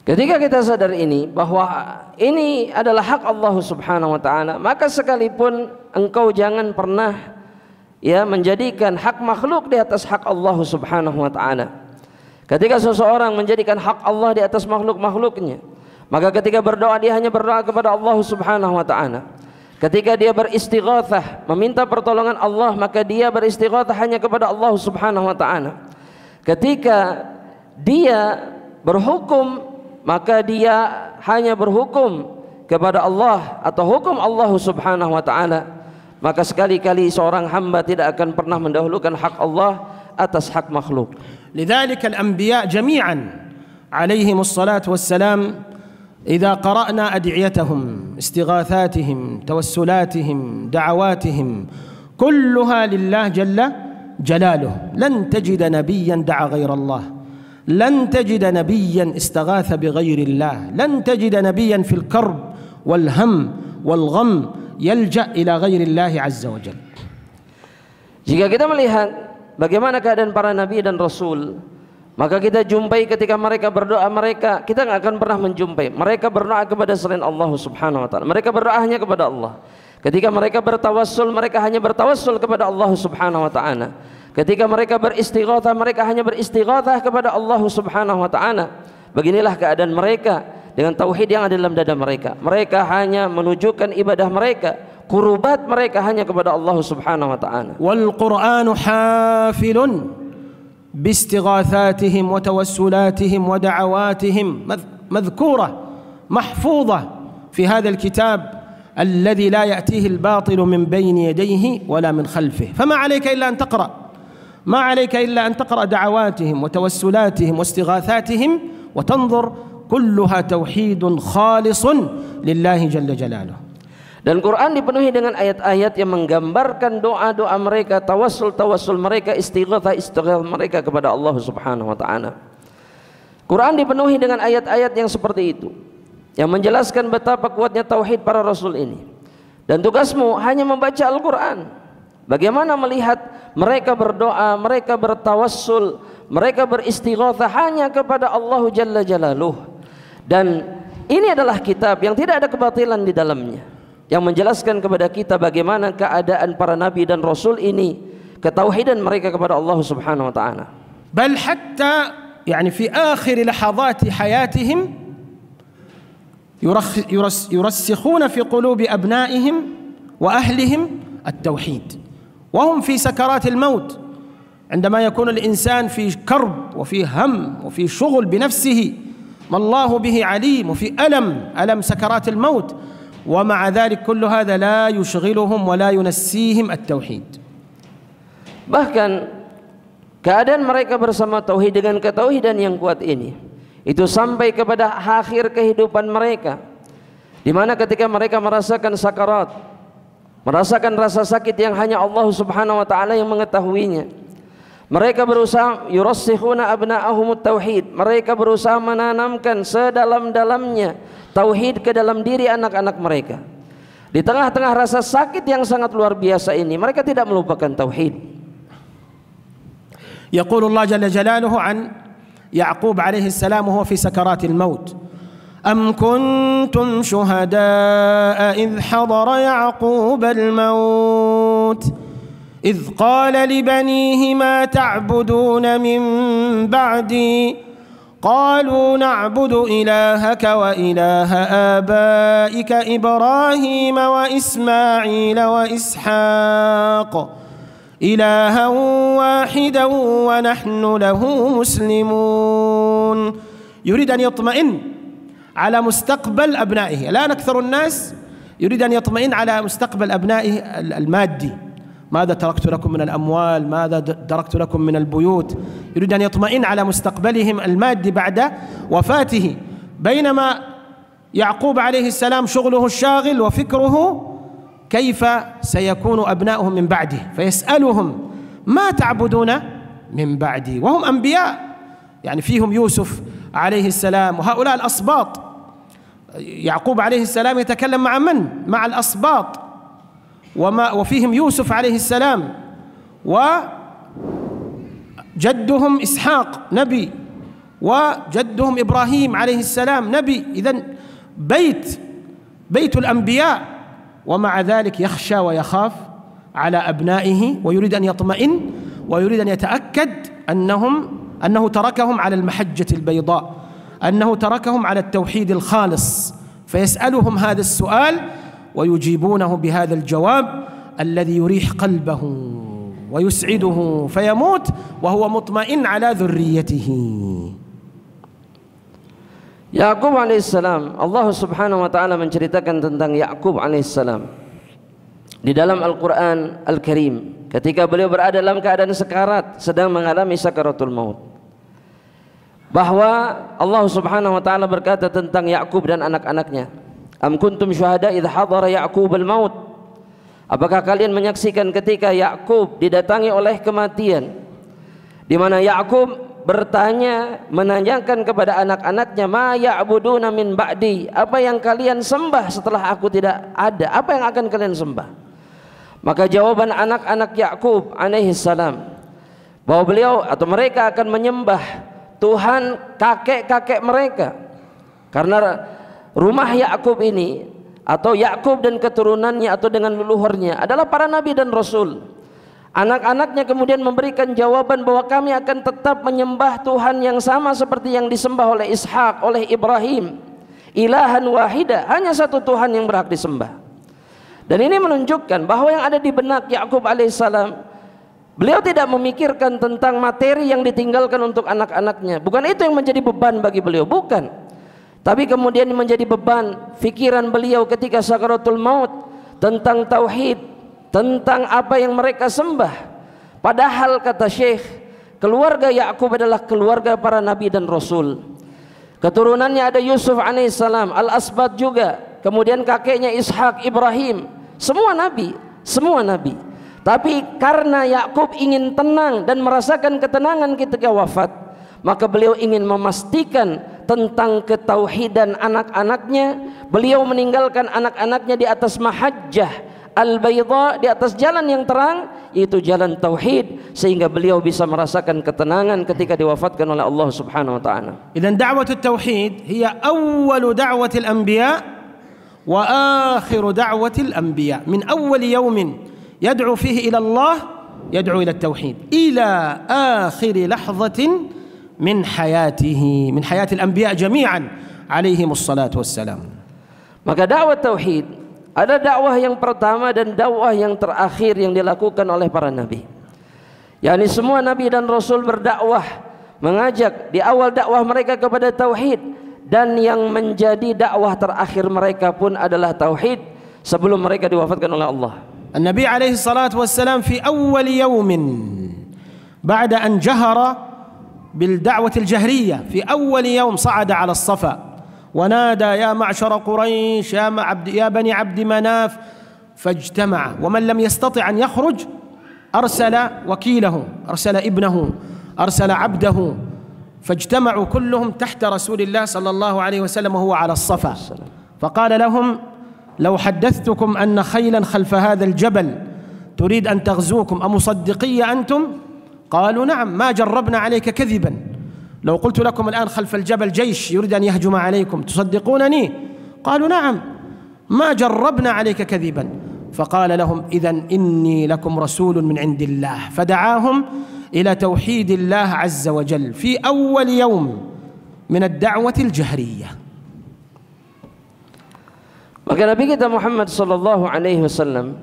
Ketika kita sadar ini, bahwa ini adalah hak Allah Subhanahu wa taala, maka sekalipun engkau jangan pernah menjadikan hak makhluk di atas hak Allah Subhanahu wa taala. Ketika seseorang menjadikan hak Allah di atas makhluk-makhluknya, maka ketika berdoa dia hanya berdoa kepada Allah Subhanahu wa taala. Ketika dia beristighatsah, meminta pertolongan Allah, maka dia beristighatsah hanya kepada Allah Subhanahu wa taala. Ketika dia berhukum, maka dia hanya berhukum kepada Allah atau hukum Allah Subhanahu wa taala. Maka sekali-kali seorang hamba tidak akan pernah mendahulukan hak Allah atas hak makhluk. لذلك الأنبياء جميعا عليهم الصلاة والسلام إذا قرأنا أدعيتهم، استغاثاتهم، توسلاتهم، دعواتهم، كلها لله جل جلاله. لن تجد نبيا دعا غير الله، لن تجد نبيا استغاث بغير الله، لن تجد نبيا في الكرب والهم والغم يلجأ إلى غير الله عز وجل. Jika kita melihat bagaimana keadaan para nabi dan rasul, maka kita jumpai ketika mereka berdoa, kita nggak akan pernah menjumpai mereka berdoa kepada selain Allah Subhanahu wa taala. Mereka berdoa hanya kepada Allah. Ketika mereka bertawassul, mereka hanya bertawassul kepada Allah Subhanahu wa taala. Ketika mereka beristighatsah, mereka hanya beristighatsah kepada Allah Subhanahu wa taala. Beginilah keadaan mereka dengan tauhid yang ada dalam dada mereka. Mereka hanya menunjukkan ibadah mereka, qurubat mereka hanya kepada Allah Subhanahu wa taala. Wal Qur'anu hafilun باستغاثاتهم وتوسلاتهم ودعواتهم مذكورة محفوظة في هذا الكتاب الذي لا يأتيه الباطل من بين يديه ولا من خلفه. فما عليك إلا أن تقرأ، ما عليك إلا أن تقرأ دعواتهم وتوسلاتهم واستغاثاتهم وتنظر كلها توحيد خالص لله جل جلاله. Dan Quran dipenuhi dengan ayat-ayat yang menggambarkan doa-doa mereka, tawassul mereka, istighatsah mereka kepada Allah Subhanahu wa taala. Quran dipenuhi dengan ayat-ayat yang seperti itu, yang menjelaskan betapa kuatnya tauhid para rasul ini. Dan tugasmu hanya membaca Al-Quran. Bagaimana melihat mereka berdoa, mereka bertawassul, mereka beristighatsah hanya kepada Allah Jalla Jalaluh. Dan ini adalah kitab yang tidak ada kebatilan di dalamnya, yang menjelaskan kepada kita bagaimana keadaan para nabi dan rasul ini, ketauhidan mereka kepada Allah Subhanahu wa taala. Bal hatta yani fi akhir lahadhat hayatihim yurassikhuna fi qulubi abnaihim wa ahlihim at-tauhid wa hum fi sakarat al-maut. عندما يكون الإنسان في كرب وفي هم وفي شغل بنفسه ما الله به عليم وفي ألم سكرات الموت، ومع ذلك كل هذا لا يشغلهم ولا ينسيهم التوحيد. Bahkan keadaan mereka bersama tauhid dengan ketauhidan yang kuat ini, itu sampai kepada akhir kehidupan mereka, di mana ketika mereka merasakan sakarat, merasakan rasa sakit yang hanya Allah Subhanahu wa taala yang mengetahuinya, mereka berusaha yurassikhuna abna'ahumut tauhid, mereka berusaha menanamkan sedalam-dalamnya tauhid ke dalam diri anak-anak mereka. Di tengah-tengah rasa sakit yang sangat luar biasa ini, mereka tidak melupakan tauhid. Yaqulu Allah Jalla Jalaluhu an Ya'qub alaihi salam وهو في سكرات الموت أم كنتم شهداء إذ حضر يعقوب الموت إذ قال لبنيه ما تعبدون من بعدي قالوا نعبد إلهك وإله آبائك إبراهيم وإسماعيل وإسحاق إلها واحدا ونحن له مسلمون. يريد أن يطمئن على مستقبل أبنائه. الآن أكثر الناس يريد أن يطمئن على مستقبل أبنائه المادي، ماذا تركت لكم من الأموال، ماذا تركت لكم من البيوت، يريد أن يطمئن على مستقبلهم المادي بعد وفاته. بينما يعقوب عليه السلام شغله الشاغل وفكره كيف سيكون أبناؤهم من بعده، فيسألهم ما تعبدون من بعدي، وهم أنبياء يعني فيهم يوسف عليه السلام وهؤلاء الأسباط. يعقوب عليه السلام يتكلم مع من؟ مع الأسباط، وفيهم يوسف عليه السلام وجدهم إسحاق نبي وجدهم إبراهيم عليه السلام نبي. إذن بيت الأنبياء، ومع ذلك يخشى ويخاف على أبنائه ويريد أن يطمئن ويريد أن يتأكد أنه تركهم على المحجة البيضاء، أنه تركهم على التوحيد الخالص، فيسألهم هذا السؤال ويجيبونه بهذا الجواب الذي يريح قلبه ويسعده فيموت وهو مطمئن على ذريته. Ya'qub alaihissalam, Allah Subhanahu wa taala menceritakan tentang Ya'qub alaihissalam di dalam Al-Qur'an Al-Karim ketika beliau berada dalam keadaan sekarat, sedang mengalami sakaratul maut. bahwa Allah Subhanahu wa taala berkata tentang Yakub dan anak-anaknya, am kuntum syuhada idh hadara Yaqub al-maut, apakah kalian menyaksikan ketika Yakub didatangi oleh kematian, di mana Yakub bertanya, menanyakan kepada anak-anaknya, ma ya'buduna min ba'di, apa yang kalian sembah setelah aku tidak ada, apa yang akan kalian sembah? Maka jawaban anak-anak Yakub alaihi salam bahwa beliau atau mereka akan menyembah Tuhan kakek-kakek mereka, karena rumah Yakub ini atau Yakub dan keturunannya atau dengan leluhurnya adalah para nabi dan rasul. Anak-anaknya kemudian memberikan jawaban bahwa kami akan tetap menyembah Tuhan yang sama seperti yang disembah oleh Ishak, oleh Ibrahim, ilahan wahida, hanya satu Tuhan yang berhak disembah. Dan ini menunjukkan bahwa yang ada di benak Yakub alaihissalam, beliau tidak memikirkan tentang materi yang ditinggalkan untuk anak-anaknya. Bukan itu yang menjadi beban bagi beliau, bukan. Tapi kemudian menjadi beban fikiran beliau ketika sakaratul maut tentang tauhid, tentang apa yang mereka sembah. Padahal kata Syekh, keluarga Yakub adalah keluarga para nabi dan rasul. Keturunannya ada Yusuf alaihissalam, Al-Asbat juga, kemudian kakeknya Ishak, Ibrahim, semua nabi, semua nabi. Tapi karena Yakub ingin tenang dan merasakan ketenangan ketika wafat, maka beliau ingin memastikan tentang ketauhidan anak-anaknya. Beliau meninggalkan anak-anaknya di atas mahajjah al-bayda, di atas jalan yang terang, yaitu jalan tauhid, sehingga beliau bisa merasakan ketenangan ketika diwafatkan oleh Allah Subhanahu wa taala. Idzan da'watut tauhid hiya awwalu da'watil anbiya wa akhiru da'watil anbiya. Min awwal yawmin yad'u fihi ila Allah yad'u ila at-tauhid ila akhir lahzatin min hayatihi, min hayatil anbiya jami'an alaihimus salatu wassalam. Maka dakwah tauhid ada dakwah yang pertama dan dakwah yang terakhir yang dilakukan oleh para nabi. yakni semua nabi dan rasul berdakwah, mengajak di awal dakwah mereka kepada tauhid, dan yang menjadi dakwah terakhir mereka pun adalah tauhid sebelum mereka diwafatkan oleh Allah. Nabi alaihi salatu wassalam fi awal yawmin ba'da an jahara بالدعوة الجهرية في أول يوم صعد على الصفا ونادى يا معشر قريش يا بني عبد مناف فاجتمع، ومن لم يستطع أن يخرج أرسل وكيله، أرسل ابنه، أرسل عبده، فاجتمعوا كلهم تحت رسول الله صلى الله عليه وسلم وهو على الصفا، فقال لهم لو حدثتكم أن خيلا خلف هذا الجبل تريد أن تغزوكم أمصدقية أنتم؟ قالوا نعم ما جربنا عليك كذبا، لو قلت لكم الآن خلف الجبل جيش يريد أن يهجم عليكم تصدقونني؟ قالوا نعم ما جربنا عليك كذبا. فقال لهم إذن إني لكم رسول من عند الله، فدعاهم إلى توحيد الله عز وجل في أول يوم من الدعوة الجهرية. Maka Nabi kita Muhammad sallallahu alaihi wasallam,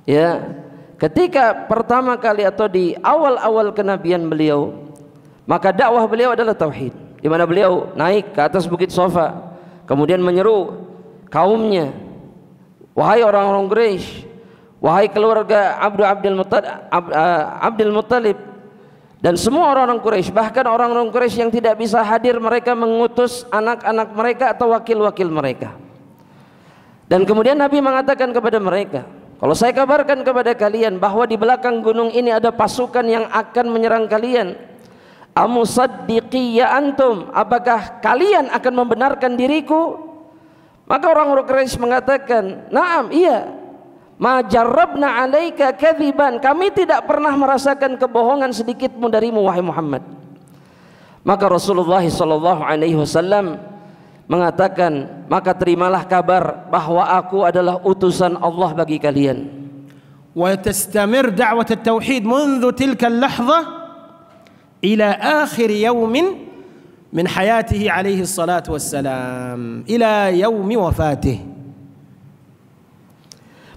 ya, ketika pertama kali atau di awal-awal kenabian beliau, maka dakwah beliau adalah tauhid, di mana beliau naik ke atas bukit Safa, kemudian menyeru kaumnya, wahai orang-orang Quraisy, wahai keluarga Abdul Muttalib, dan semua orang-orang Quraisy, bahkan orang-orang Quraisy yang tidak bisa hadir, mereka mengutus anak-anak mereka atau wakil-wakil mereka. Dan kemudian Nabi mengatakan kepada mereka, kalau saya kabarkan kepada kalian bahwa di belakang gunung ini ada pasukan yang akan menyerang kalian, amusaddiqiyya antum, apakah kalian akan membenarkan diriku? Maka orang-orang Quraisy mengatakan, na'am, iya. Ma jarrabna 'alaika kadziban, kami tidak pernah merasakan kebohongan sedikitmu darimu wahai Muhammad. Maka Rasulullah sallallahu alaihi wasallam mengatakan, maka terimalah kabar bahwa aku adalah utusan Allah bagi kalian. Wa tastamir da'wat at-tauhid منذ تلك اللحظة إلى آخر يوم من حياته عليه الصلاة والسلام إلى يوم وفاته.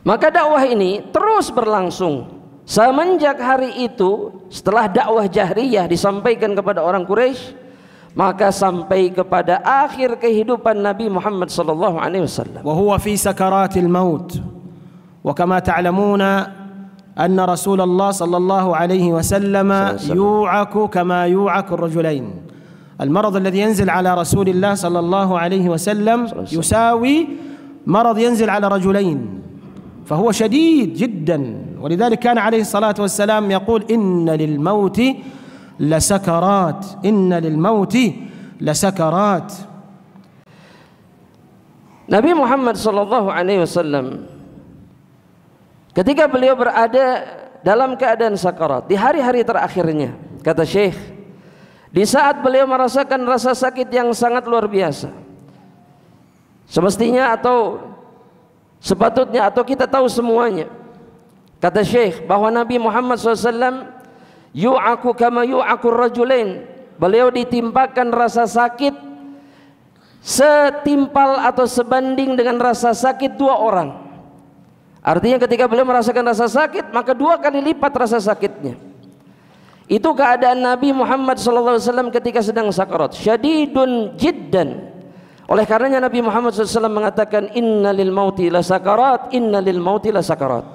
Maka dakwah ini terus berlangsung semenjak hari itu, setelah dakwah jahriyah disampaikan kepada orang Quraisy, maka sampai kepada akhir kehidupan Nabi Muhammad sallallahu alaihi wasallam. Wa huwa fi sakaratil maut. Wa kama ta'lamuna anna Rasulullah sallallahu alaihi wasallam yu'aku kama yu'aku ar-rajulain. المرض الذي ينزل على رسول الله صلى الله عليه وسلم يساوي مرض ينزل على رجلين، فهو شديد جدا. ولذلك كان عليه الصلاة والسلام يقول إن للموت لسكرات، إن للموت لسكرات. Nabi Muhammad sallallahu alaihi wasallam ketika beliau berada dalam keadaan sakarat di hari-hari terakhirnya, kata Syekh, di saat beliau merasakan rasa sakit yang sangat luar biasa, semestinya atau sepatutnya atau kita tahu semuanya, kata Syekh, bahwa Nabi Muhammad SAW yu'aku kama yu'akur rajulain, beliau ditimpakan rasa sakit setimpal atau sebanding dengan rasa sakit dua orang. Artinya ketika beliau merasakan rasa sakit, maka dua kali lipat rasa sakitnya. Itu keadaan Nabi Muhammad SAW ketika sedang sakarat, syadidun jiddan. Oleh karenanya Nabi Muhammad SAW mengatakan inna lil mauti la sakarat, inna lil mauti la sakarat.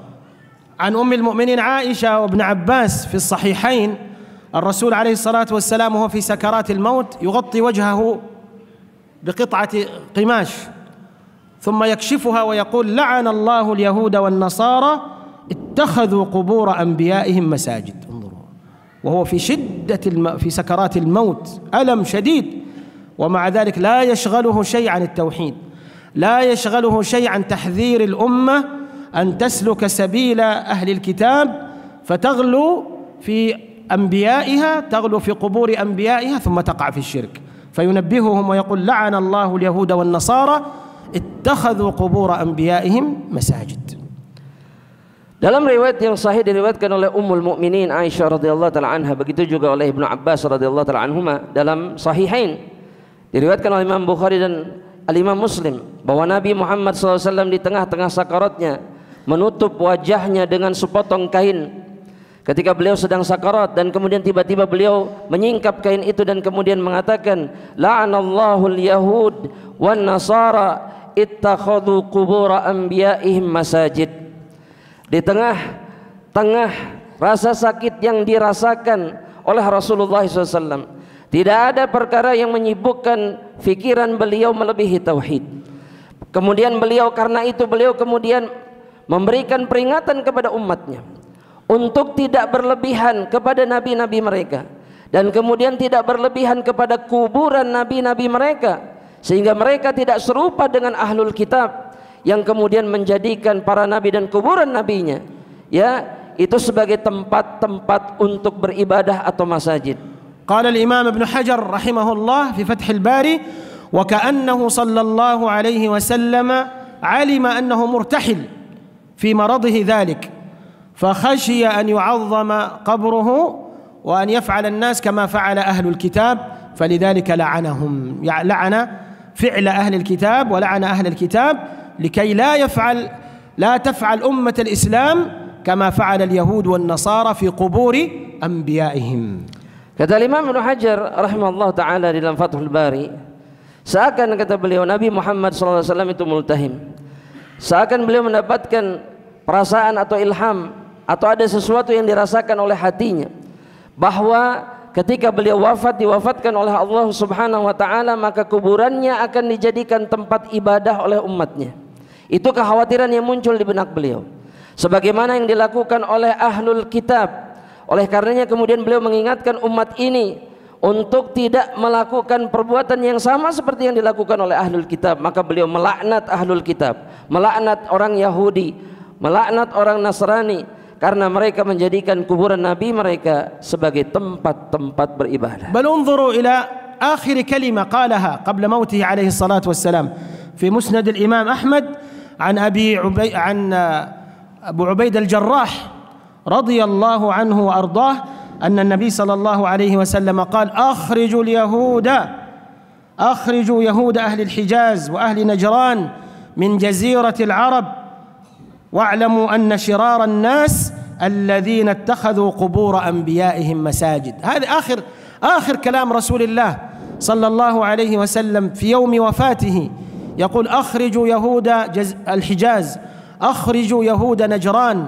An Ummul Mu'minin Aisyah wa Ibn Abbas fi as-sahihain, الرسول عليه الصلاة والسلام وهو في سكرات الموت يغطي وجهه بقطعة قماش ثم يكشفها ويقول لعن الله اليهود والنصارى اتخذوا قبور أنبيائهم مساجد. انظروا، وهو في في سكرات الموت، ألم شديد، ومع ذلك لا يشغله شيء عن التوحيد، لا يشغله شيء عن تحذير الأمة أن تسلك سبيل أهل الكتاب فتغلو في أنبيائها، تغلو في قبور أنبيائها ثم تقع في الشرك، فينبههم ويقول لعن الله اليهود والنصارى اتخذوا قبور أنبيائهم مساجد. Dalam riwayat yang sahih diriwayatkan oleh Ummul Mukminin Aisyah radhiyallahu taala anha, begitu juga oleh Ibnu Abbas radhiyallahu taala anhuma dalam sahihain, diriwayatkan oleh Imam Bukhari dan Al-Imam Muslim, bahwa Nabi Muhammad SAW di tengah-tengah sakaratnya menutup wajahnya dengan sepotong kain ketika beliau sedang sakarat, dan kemudian tiba-tiba beliau menyingkap kain itu dan kemudian mengatakan la'anallahu al-yahud wan nasara ittakhadhu qubur anbiya'ihim masajid. Di tengah-tengah rasa sakit yang dirasakan oleh Rasulullah SAW, tidak ada perkara yang menyibukkan fikiran beliau melebihi tauhid. Kemudian beliau, karena itu beliau kemudian memberikan peringatan kepada umatnya untuk tidak berlebihan kepada nabi-nabi mereka, dan kemudian tidak berlebihan kepada kuburan nabi-nabi mereka, sehingga mereka tidak serupa dengan ahlul kitab yang kemudian menjadikan para nabi dan kuburan nabinya itu sebagai tempat-tempat untuk beribadah atau masajid. Qala al-Imam Ibn Hajar rahimahullah fi Fath al-Bari, wa ka'annahu sallallahu alaihi wasallam alima annahu murtahil fi maradihi dhalik, فخشي أن يعظم قبره وأن يفعل الناس كما فعل أهل الكتاب، فلذلك لعنهم، لعن فعل أهل الكتاب ولعن أهل الكتاب لكي لا تفعل أمة الإسلام كما فعل اليهود والنصارى في قبور أنبيائهم. Kata Imam Ibnu Hajar rahimahullah taala di dalam Fathul Bari, seakan kata beliau Nabi Muhammad SAW itu multahim, seakan beliau mendapatkan perasaan atau ilham atau ada sesuatu yang dirasakan oleh hatinya, bahwa ketika beliau wafat, diwafatkan oleh Allah Subhanahu wa taala, maka kuburannya akan dijadikan tempat ibadah oleh umatnya. Itu kekhawatiran yang muncul di benak beliau, sebagaimana yang dilakukan oleh ahlul kitab. Oleh karenanya kemudian beliau mengingatkan umat ini untuk tidak melakukan perbuatan yang sama seperti yang dilakukan oleh ahlul kitab. Maka beliau melaknat ahlul kitab, melaknat orang Yahudi, melaknat orang Nasrani, karena mereka menjadikan kuburan nabi mereka sebagai tempat-tempat beribadah. Bal unzuru ila akhir kalimah qalaha qabla mautihi alaihi salatu wassalam fi musnad al-Imam Ahmad an Abu Ubaid al-Jarrah radhiyallahu anhu wa ardah anna an-nabi sallallahu alaihi wasallam qala akhrijul yahuda ahli al-Hijaz wa ahli Najran min jaziratil Arab واعلموا أن شرار الناس الذين اتخذوا قبور أنبيائهم مساجد. هذا آخر كلام رسول الله صلى الله عليه وسلم في يوم وفاته، يقول أخرجوا يهود الحجاز، أخرجوا يهود نجران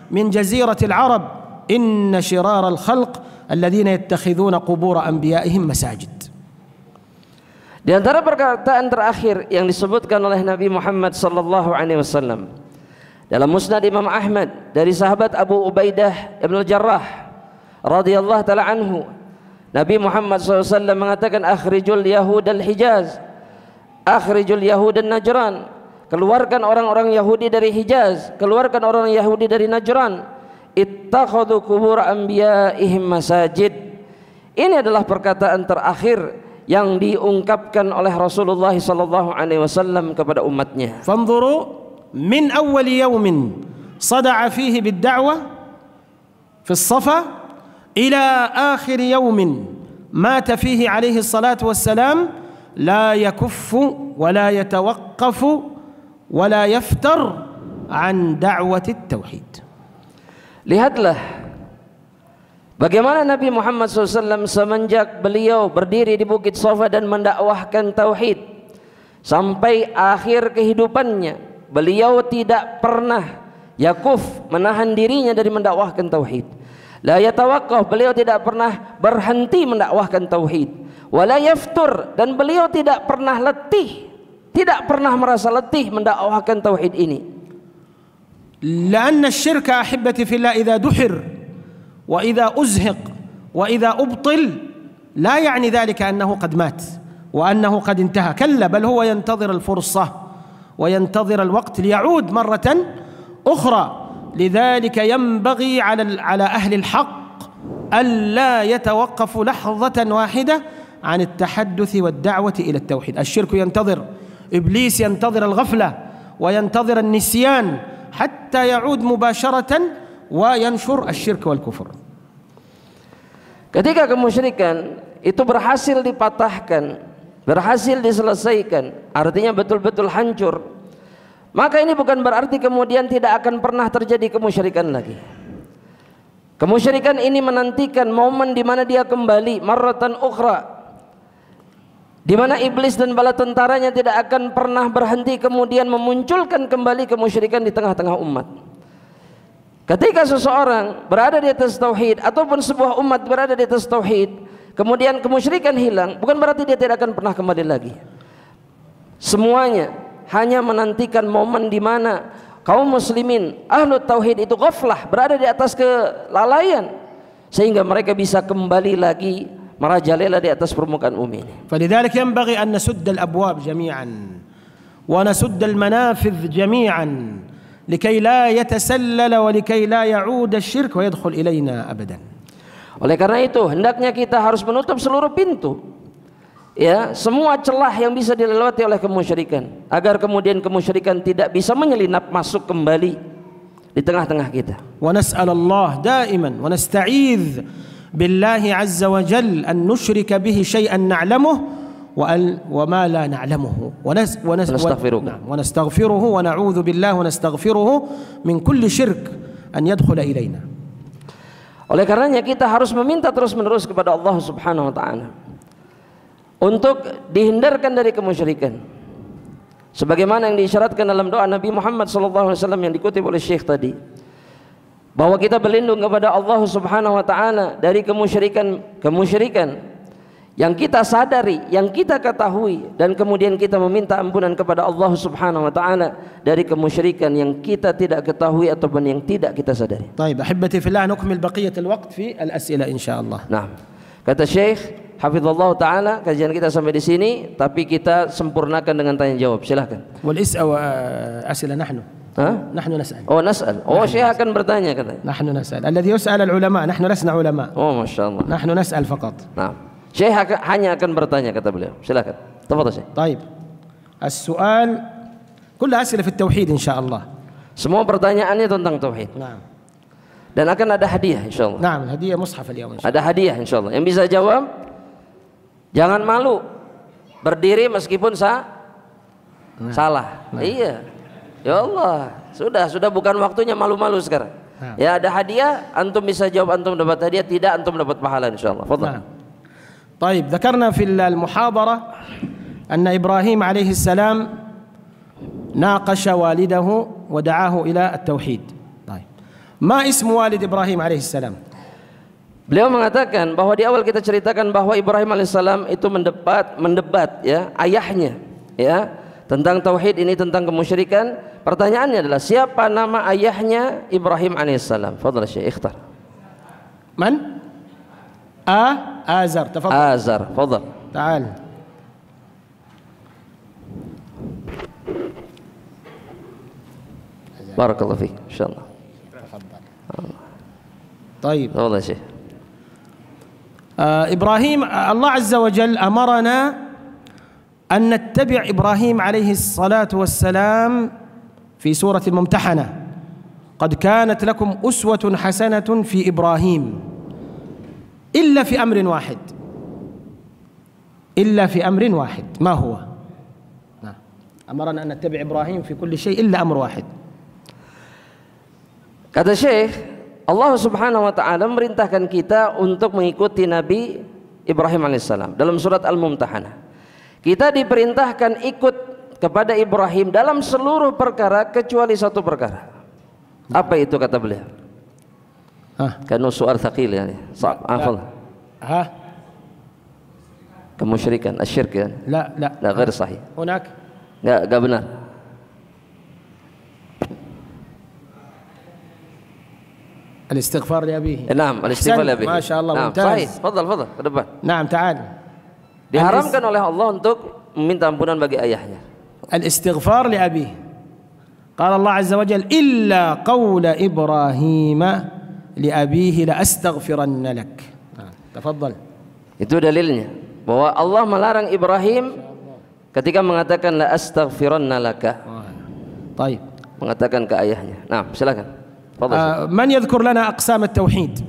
من جزيرة العرب، إن شرار الخلق الذين يتخذون قبور أنبيائهم مساجد. Di antara perkataan terakhir yang disebutkan oleh Nabi Muhammad sallallahu alaihi wasallam dalam Musnad Imam Ahmad dari sahabat Abu Ubaidah Ibn Jarrah radhiyallahu taala anhu, Nabi Muhammad SAW mengatakan, akhrijul Yahud al-Hijaz, akhrijul Yahud an-Najran, keluarkan orang-orang Yahudi dari Hijaz, keluarkan orang Yahudi dari Najran, ittakhadhu qubur anbiya'ihim masajid. Ini adalah perkataan terakhir yang diungkapkan oleh Rasulullah sallallahu alaihi wasallam kepada umatnya. Fanzuru min awwal yawmin sada'a fihi bid-da'wah fi as-Safa ila akhir yawmin mata fihi alaihi salatu wassalam la yakuffu wa la yatawaqqafu wa la yaftar an da'wati at-tauhid. Lihatlah bagaimana Nabi Muhammad SAW semenjak beliau berdiri di Bukit Safa dan mendakwahkan tauhid sampai akhir kehidupannya, beliau tidak pernah yakuf, menahan dirinya dari mendakwahkan tauhid. La yatawaqqaf, beliau tidak pernah berhenti mendakwahkan tauhid. Wala yaftur, dan beliau tidak pernah letih, tidak pernah merasa letih mendakwahkan tauhid ini. La'anna asy-syirka ahibbati fillah idza duhir وإذا أزهق وإذا أبطل لا يعني ذلك أنه قد مات وأنه قد انتهى، كلا، بل هو ينتظر الفرصة وينتظر الوقت ليعود مرة أخرى. لذلك ينبغي على أهل الحق ألا يتوقفوا لحظة واحدة عن التحدث والدعوة إلى التوحيد. الشرك ينتظر، إبليس ينتظر الغفلة وينتظر النسيان حتى يعود مباشرة وينشر الشرك والكفر. Ketika kemusyrikan itu berhasil dipatahkan, berhasil diselesaikan, artinya betul-betul hancur, maka ini bukan berarti kemudian tidak akan pernah terjadi kemusyrikan lagi. Kemusyrikan ini menantikan momen di mana dia kembali marratan ukhra, di mana iblis dan bala tentaranya tidak akan pernah berhenti kemudian memunculkan kembali kemusyrikan di tengah-tengah umat. Ketika seseorang berada di atas tauhid ataupun sebuah umat berada di atas tauhid, kemudian kemusyrikan hilang, bukan berarti dia tidak akan pernah kembali lagi. Semuanya hanya menantikan momen di mana kaum muslimin ahlu tauhid itu ghaflah, berada di atas kelalaian, sehingga mereka bisa kembali lagi merajalela di atas permukaan bumi ini. فلذلك ينبغي أن نسد الأبواب جميعا ونسد المنافذ جميعا لكي لا يتسلل ولكي لا يعود الشرك ويدخل إلينا أبدا. Oleh karena itu hendaknya kita harus menutup seluruh pintu, ya, semua celah yang bisa dilewati oleh kemusyrikan, agar kemudian kemusyrikan tidak bisa menyelinap masuk kembali di tengah-tengah kita. ونسأل الله دائما ونستعيذ بالله عز وجل أن نشرك به شيئا نعلمه وما لا نعلمه ونستغفره ونعوذ بالله ونستغفره من كل شرك أن يدخل إلينا. Oleh karenanya kita harus meminta terus-menerus kepada Allah Subhanahu wa taala untuk dihindarkan dari kemusyrikan. Sebagaimana yang diisyaratkan dalam doa Nabi Muhammad sallallahu alaihi wasallam yang dikutip oleh Syekh tadi, bahwa kita berlindung kepada Allah Subhanahu wa taala dari kemusyrikan yang kita sadari, yang kita ketahui, dan kemudian kita meminta ampunan kepada Allah Subhanahu wa taala dari kemusyrikan yang kita tidak ketahui ataupun yang tidak kita sadari. طيب أحبتي في الله نكمل بقية الوقت في الأسئلة إن شاء الله. Nah, kata Syekh hafizallahu taala, kajian kita sampai di sini, tapi kita sempurnakan dengan tanya jawab. Silakan. أسئلة نحن نسأل. Oh, nas'al. Oh, Syekh akan bertanya katanya. نحن نسأل. الذي يسأل العلماء، نحن لسنا علماء. Oh, Masya Allah. نحن نسأل فقط. Nah, Syekh hanya akan bertanya, kata beliau. Silakan. Tafadhal Syekh. طيب. السؤال كلها أسئلة في التوحيد إن شاء الله. Semua pertanyaannya tentang tauhid. نعم. Dan akan ada hadiah insyaallah. نعم، هدية مصحف اليوم إن شاء الله. Ada hadiah insyaallah. Yang bisa jawab jangan malu. Berdiri meskipun salah. Iya. Ya Allah, sudah bukan waktunya malu-malu sekarang. Ya, ada hadiah, antum bisa jawab, antum dapat hadiah, tidak antum dapat pahala insyaallah. Fadhal. طيب ذكرنا في المحاضرة أن إبراهيم عليه السلام ناقش والده ودعاه إلى التوحيد. طيب ما اسم والد إبراهيم عليه السلام؟ Beliau mengatakan bahwa di awal kita ceritakan bahwa Ibrahim alaihissalam itu mendebat ya ayahnya ya tentang tauhid ini, tentang kemusyrikan. Pertanyaannya adalah siapa nama ayahnya Ibrahim alaihissalam? Fadhal Syekh, ikhtar. Man? Azar. Tafadhal. Azar, fadhal. تعال. Barakallahu fiik, insyaallah. طيب. Fadhal Syekh. إبراهيم الله عز وجل أمرنا أن نتبع إبراهيم عليه الصلاة والسلام في سورة الممتحنة. قد كانت لكم أسوة حسنة في إبراهيم إلا في أمر واحد. إلا في أمر واحد. ما هو؟ أمرنا أن نتبع إبراهيم في كل شيء إلا أمر واحد. Kata Syekh, Allah Subhanahu wa taala memerintahkan kita untuk mengikuti Nabi Ibrahim alaihissalam dalam surat Al-Mumtahanah. Kita diperintahkan ikut kepada Ibrahim dalam seluruh perkara kecuali satu perkara. Apa itu kata beliau? Kanu su'al thaqil yani. Afal. Kemusyrikan, asyirk yani. لا غير صحيح. هناك Enggak benar. الاستغفار لأبيه. نعم الاستغفار لأبيه. ما شاء الله ممتاز. صحيح. تفضل ke depan. نعم تعال. Diharamkan oleh Allah untuk meminta ampunan bagi ayahnya. الاستغفار لأبيه. قال الله عز وجل إلا قول إبراهيم لأبيه لأستغفرن لك. تفضل. Itu dalilnya bahwa Allah melarang Ibrahim ketika mengatakan la astaghfiranna laka. طيب. Mengatakan ke ayahnya. Nah, silakan. من يذكر لنا أقسام التوحيد؟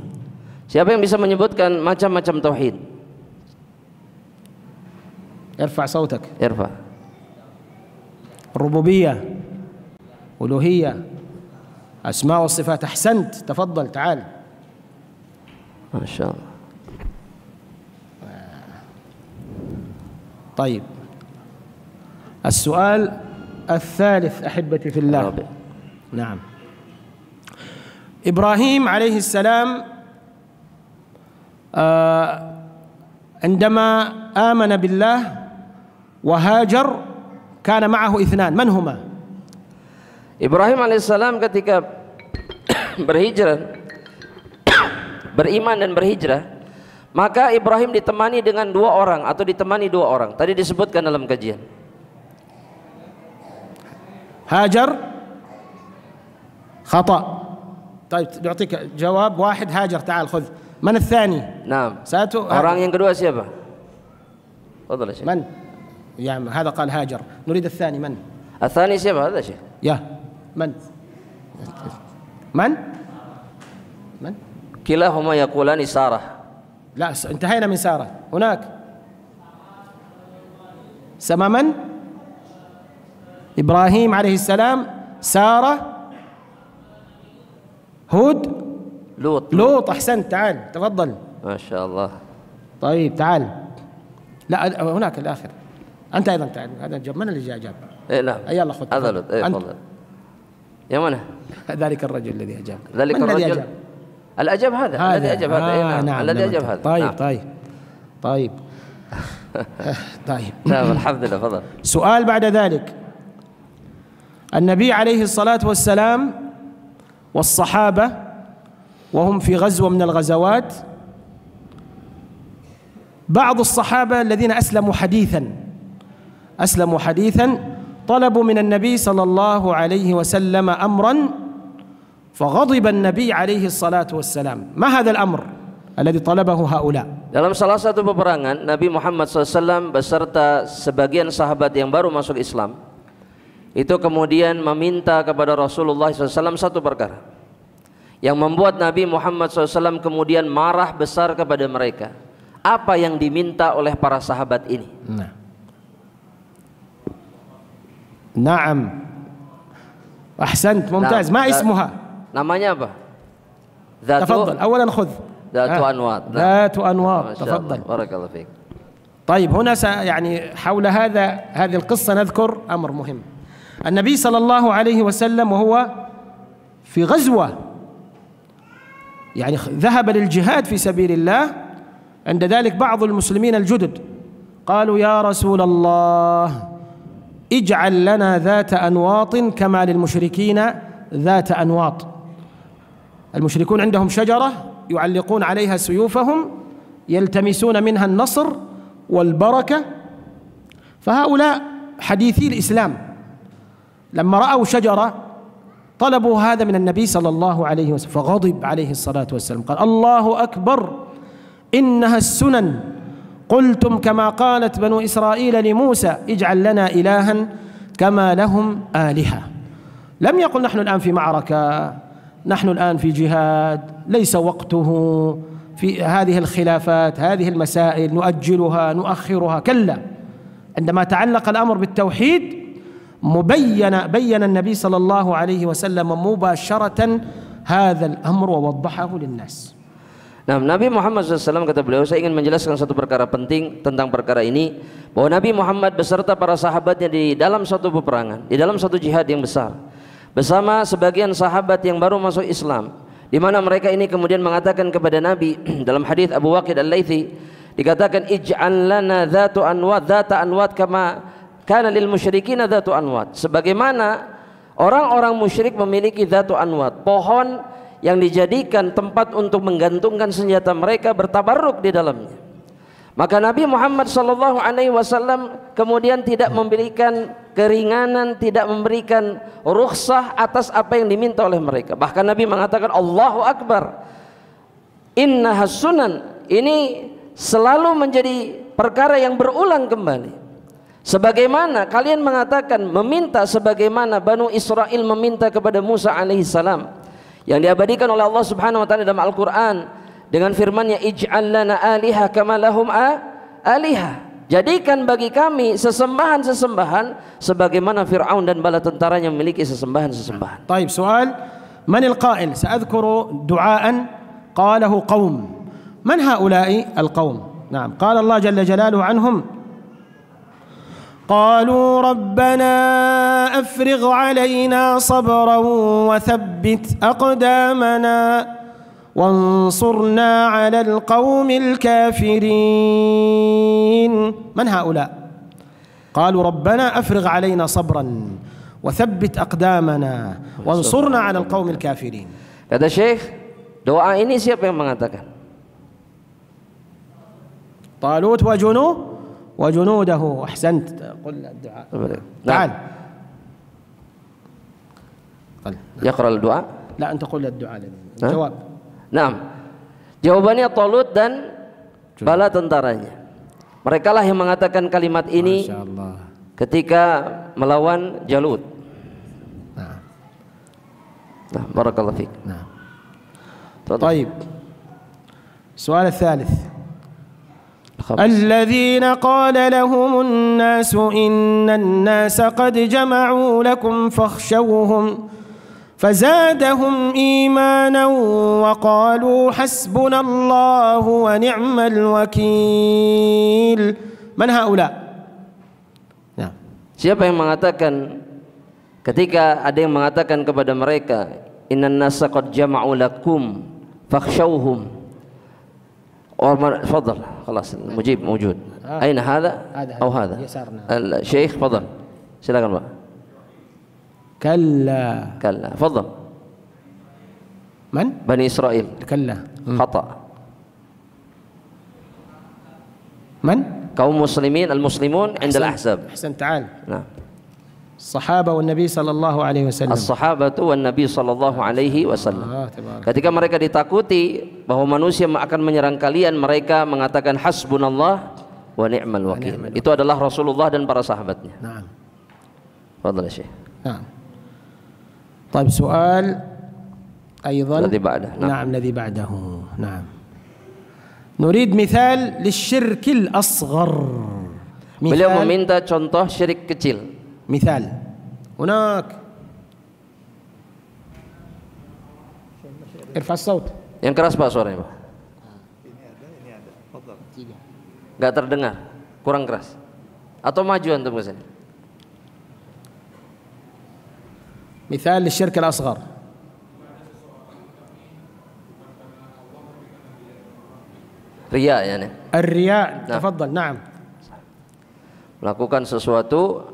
Siapa yang bisa menyebutkan macam-macam tauhid? ارفع صوتك. Irfa. الربوبية، ألوهية، أسماء والصفات. أحسنت. تفضل تعال. ما شاء الله. طيب السؤال الثالث أحبتي في الله. نعم. إبراهيم عليه السلام عندما آمن بالله وهاجر كان معه اثنان. من هما؟ Ibrahim alaihissalam ketika berhijrah, beriman dan berhijrah, maka Ibrahim ditemani dengan dua orang atau ditemani dua orang. Tadi disebutkan dalam kajian. هاجر خطأ. طيب نعطيك جواب واحد. هاجر تعال خذ. من الثاني؟ Nah, ساتو. orang yang kedua siapa? تفضل يا شيخ. من؟ يعني هذا قال هاجر، نريد الثاني. من؟ الثاني siapa? هذا شيخ. يا من؟ من؟ من؟ كلاهما يقولان سارة. لا انتهينا من سارة. هناك سما من؟ إبراهيم عليه السلام، سارة، هود، لوط. أحسنت. تعال تفضل. ما شاء الله. طيب تعال. لا هناك الآخر. أنت أيضا تعال. هذا جاب. من اللي جاب؟ إيه نعم. يلا خذ. هذا لوط. إيه تفضل. يا منى؟ ذلك الرجل الذي أجاب. ذلك الرجل الأجاب هذا. الذي أجاب هذا. نعم. الذي أجاب هذا. طيب نعم. طيب طيب طيب. نعم الحمد لله. فضل. سؤال بعد ذلك. النبي عليه الصلاة والسلام والصحابة وهم في غزوة من الغزوات، بعض الصحابة الذين أسلموا حديثا طلبوا من النبي صلى الله عليه وسلم أمرا فغضب النبي عليه الصلاة والسلام. ما هذا الأمر الذي طلبه هؤلاء؟ Dalam salah satu peperangan, Nabi Muhammad SAW beserta sebagian sahabat yang baru masuk Islam itu kemudian meminta kepada Rasulullah SAW satu perkara yang membuat Nabi Muhammad SAW kemudian marah besar kepada mereka. Apa yang diminta oleh para sahabat ini? Naam. Ahsant, mumtaz. Ma ismuha? Namanya apa? تفضل. أولا خذ. ذات أنواط. ذات أنواط. تفضل. بارك الله فيك. طيب هنا يعني حول هذه القصة نذكر أمر مهم. النبي صلى الله عليه وسلم وهو في غزوة يعني ذهب للجهاد في سبيل الله. عند ذلك بعض المسلمين الجدد قالوا يا رسول الله اجعل لنا ذات أنواط كما للمشركين ذات أنواط. المشركون عندهم شجرة يعلقون عليها سيوفهم يلتمسون منها النصر والبركة، فهؤلاء حديثي الإسلام لما رأوا شجرة طلبوا هذا من النبي صلى الله عليه وسلم، فغضب عليه الصلاة والسلام قال الله أكبر إنها السنن، قلتم كما قالت بنو إسرائيل لموسى اجعل لنا إلها كما لهم آلهة. لم يقل نحن الآن في معركة، نحن الآن في جهاد، ليس وقته في هذه الخلافات، هذه المسائل نؤجلها نؤخرها، كلا. عندما تعلق الأمر بالتوحيد بين النبي صلى الله عليه وسلم مباشرة هذا الأمر ووضحه للناس. Nah, Nabi Muhammad SAW, kata beliau, saya ingin menjelaskan satu perkara penting tentang perkara ini, bahwa Nabi Muhammad beserta para sahabatnya di dalam suatu peperangan, di dalam suatu jihad yang besar, bersama sebagian sahabat yang baru masuk Islam, di mana mereka ini kemudian mengatakan kepada Nabi dalam hadis Abu Waqid Al-Laythi dikatakan ij'al lana dhatu anwat kama kana lil musyrikin dhatu anwat, sebagaimana orang-orang musyrik memiliki dhatu anwat, pohon yang dijadikan tempat untuk menggantungkan senjata mereka, bertabarruk di dalamnya. Maka Nabi Muhammad SAW kemudian tidak memberikan keringanan, tidak memberikan rukhsah atas apa yang diminta oleh mereka. Bahkan Nabi mengatakan Allahu Akbar, innaha sunan, ini selalu menjadi perkara yang berulang kembali. Sebagaimana kalian mengatakan meminta sebagaimana Banu Israel meminta kepada Musa alaihissalam, yang diabadikan oleh Allah Subhanahu wa taala dalam Al-Qur'an dengan firman-Nya ij'al lana aliha kama lahum aliha, jadikan bagi kami sesembahan-sesembahan sebagaimana Fir'aun dan bala tentaranya memiliki sesembahan-sesembahan. طيب سؤال من القائل؟ سأذكر دعاء قاله قوم. من هؤلاء القوم؟ نعم، قال الله جل جلاله عنهم قالوا ربنا أفرغ علينا صبرا وثبت أقدامنا وانصرنا على القوم الكافرين. من هؤلاء؟ قالوا ربنا أفرغ علينا صبرا وثبت أقدامنا وانصرنا على القوم الكافرين. Kata Syekh, doa ini siapa yang mengatakan? طالوت وجنوده. أحسنت، قل الدعاء. تعال يقرأ الدعاء. لا أنت قل الدعاء. الجواب. نعم، jawabannya Talut dan bala tentaranya. Mereka lah yang mengatakan kalimat ini ketika melawan Jalut. Nah, barakallahu fiik. Nah. طيب. السؤال الثالث. الذين قال لهم الناس إن الناس قد جمعوا لكم فاخشوهم فزادهم إيمانا وقالوا حسبنا الله ونعم الوكيل. من هؤلاء؟ Siapa yang mengatakan ketika ada yang mengatakan kepada mereka innan nasa qad jama'u lakum fakhshawhum. تفضل خلاص المجيب موجود. أين هذا أو هذا؟ الشيخ تفضل. silakan Pak. كلا تفضل. من؟ بني إسرائيل. كلا خطأ. من؟ kaum muslimin المسلمون عند الأحزاب. أحسن. تعال. نعم. الصحابة والنبي صلى الله عليه وسلم. الصحابة والنبي صلى الله عليه وسلم. Ketika mereka ditakuti bahwa manusia akan menyerang kalian, mereka mengatakan hasbunallah wa ni'mal wakil. Itu adalah Rasulullah dan para sahabatnya. Naam. Fadhal Syekh. Naam. طيب سؤال أيضا. الذي بعده. نعم الذي بعده. نعم. نريد مثال للشرك الأصغر. Beliau meminta contoh syirik kecil. مثال هناك. ارفع الصوت. Yang keras Pak suaranya Pak. Ini ada. Fadhal. Enggak terdengar, kurang keras. Atau maju antum ke sini. مثال للشرك الأصغر. Riya yani. الرياء نعم. تفضل. نعم. Melakukan sesuatu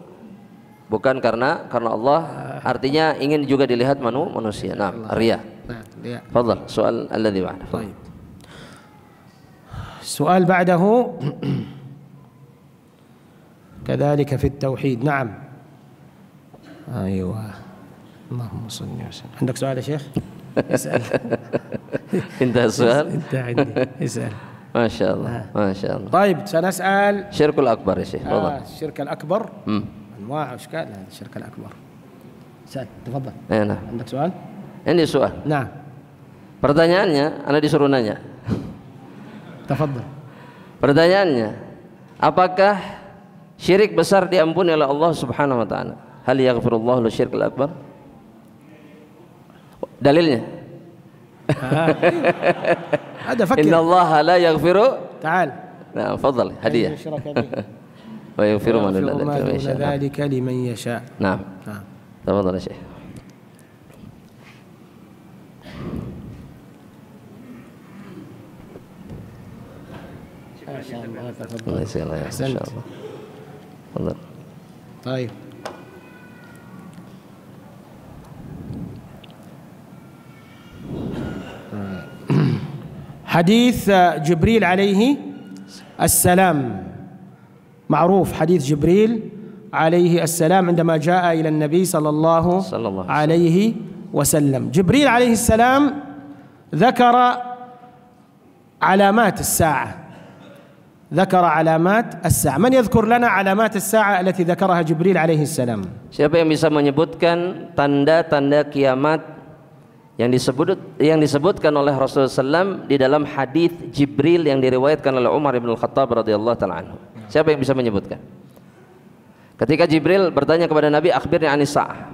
bukan karena Allah, artinya ingin juga dilihat manusia. Nah, riya. نعم رياء. تفضل السؤال الذي بعده. طيب السؤال بعده كذلك في التوحيد. نعم أيوة اللهم صل وسلم. عندك سؤال يا شيخ؟ اسأل. انتهى السؤال. انت عندي اسأل. ما شاء الله ما شاء الله. طيب سنسأل الشرك الأكبر يا شيخ. تفضل. الشرك الأكبر أنواع وأشكال هذا الشرك الأكبر. سأل تفضل. Nah, عندك سؤال؟ ini soal. نعم Pertanyaannya, Anda disuruh nanya. تفضل. Pertanyaannya, apakah syirik besar diampuni oleh Allah Subhanahu wa taala? Hal yaghfirullahu lisyirkil akbar? Dalilnya? هذا فكر. Innallaha la yaghfiru. تعال. Nah, fadhal, hadiah. يشرك به. Wa yaghfiru ma dun ويغفر ما دون dzalika. ذلك لمن يشاء. Nah, نعم. tafadhal ya Syekh. ما شاء الله Allah تفضل. يسلمك ya أحسنت. insyaallah. Fadhal. طيب حديث جبريل عليه السلام معروف. حديث جبريل عليه السلام عندما جاء إلى النبي صلى الله عليه وسلم. جبريل عليه السلام ذكر علامات الساعة. ذكر علامات الساعة. من يذكر لنا علامات الساعة التي ذكرها جبريل عليه السلام؟ Siapa yang bisa menyebutkan tanda-tanda kiamat yang disebutkan oleh Rasulullah SAW di dalam hadis Jibril yang diriwayatkan oleh Umar bin Al-Khattab radhiyallahu taala anhu? Siapa yang bisa menyebutkan? Ketika Jibril bertanya kepada Nabi, akhbirni anis sa'ah.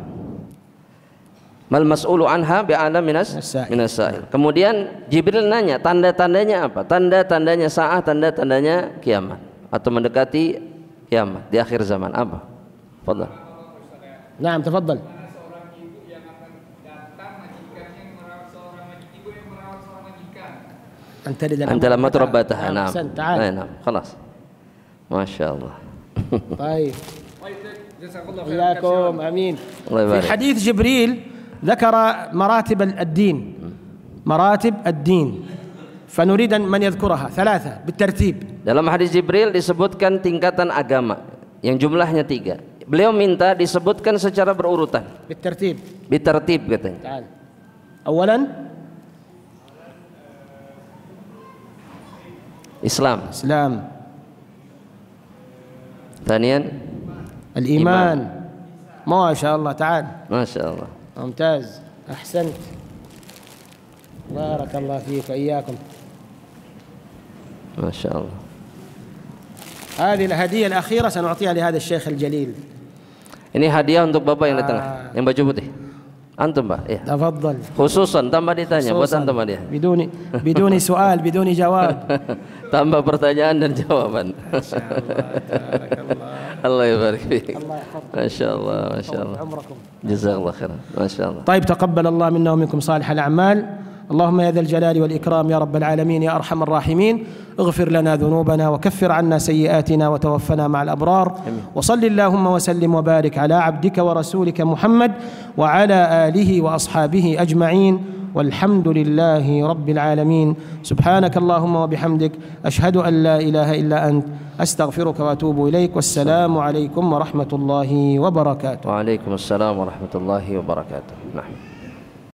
Mal mas'ulu anha bi'alam minas sa'il. Kemudian Jibril nanya, tanda-tandanya apa? Tanda-tandanya sa'ah, tanda-tandanya kiamat atau mendekati kiamat di akhir zaman apa? Fadhal. Naam, tafadhal. Anta lama turabbataha. Naam. تعال. Naam, خلاص. Masyaallah. طيب إياكم آمين. الله يبارك. في حديث جبريل ذكر مراتب الدين. مراتب الدين. فنريد من يذكرها ثلاثة بالترتيب. Dalam hadis Jibril disebutkan tingkatan agama yang jumlahnya 3. Beliau minta disebutkan secara berurutan. بالترتيب. Bitertib katanya. تعال. أولا Islam. إسلام. Thaniyan الإيمان. ما شاء الله. تعال. Masyaallah. ممتاز. أحسنت. بارك الله فيك وإياكم. Masyaallah. هذه الهدية الأخيرة سنعطيها لهذا الشيخ الجليل. Ini hadiah untuk Bapak yang di tengah, yang baju putih. Antum, Pak? Iya. تفضل. Khususan tambah ditanya buat antum dia. بدون سؤال بدون جواب. Tambah pertanyaan dan jawaban. ما شاء الله. تبارك الله. Allah yabarik fiik. الله يحفظكم. Masyaallah, masyaallah. عمركم. Jazakallah khairan. Masyaallah. طيب تقبل الله منا ومنكم صالح الأعمال. اللهم يا ذا الجلال والإكرام يا رب العالمين يا أرحم الراحمين اغفر لنا ذنوبنا وكفر عنا سيئاتنا وتوفنا مع الأبرار. وصل اللهم وسلم وبارك على عبدك ورسولك محمد وعلى آله وأصحابه أجمعين والحمد لله رب العالمين. سبحانك اللهم وبحمدك أشهد أن لا إله إلا أنت أستغفرك وأتوب إليك. والسلام عليكم ورحمة الله وبركاته. Waalaikumsalam warahmatullahi wabarakatuh. Nah.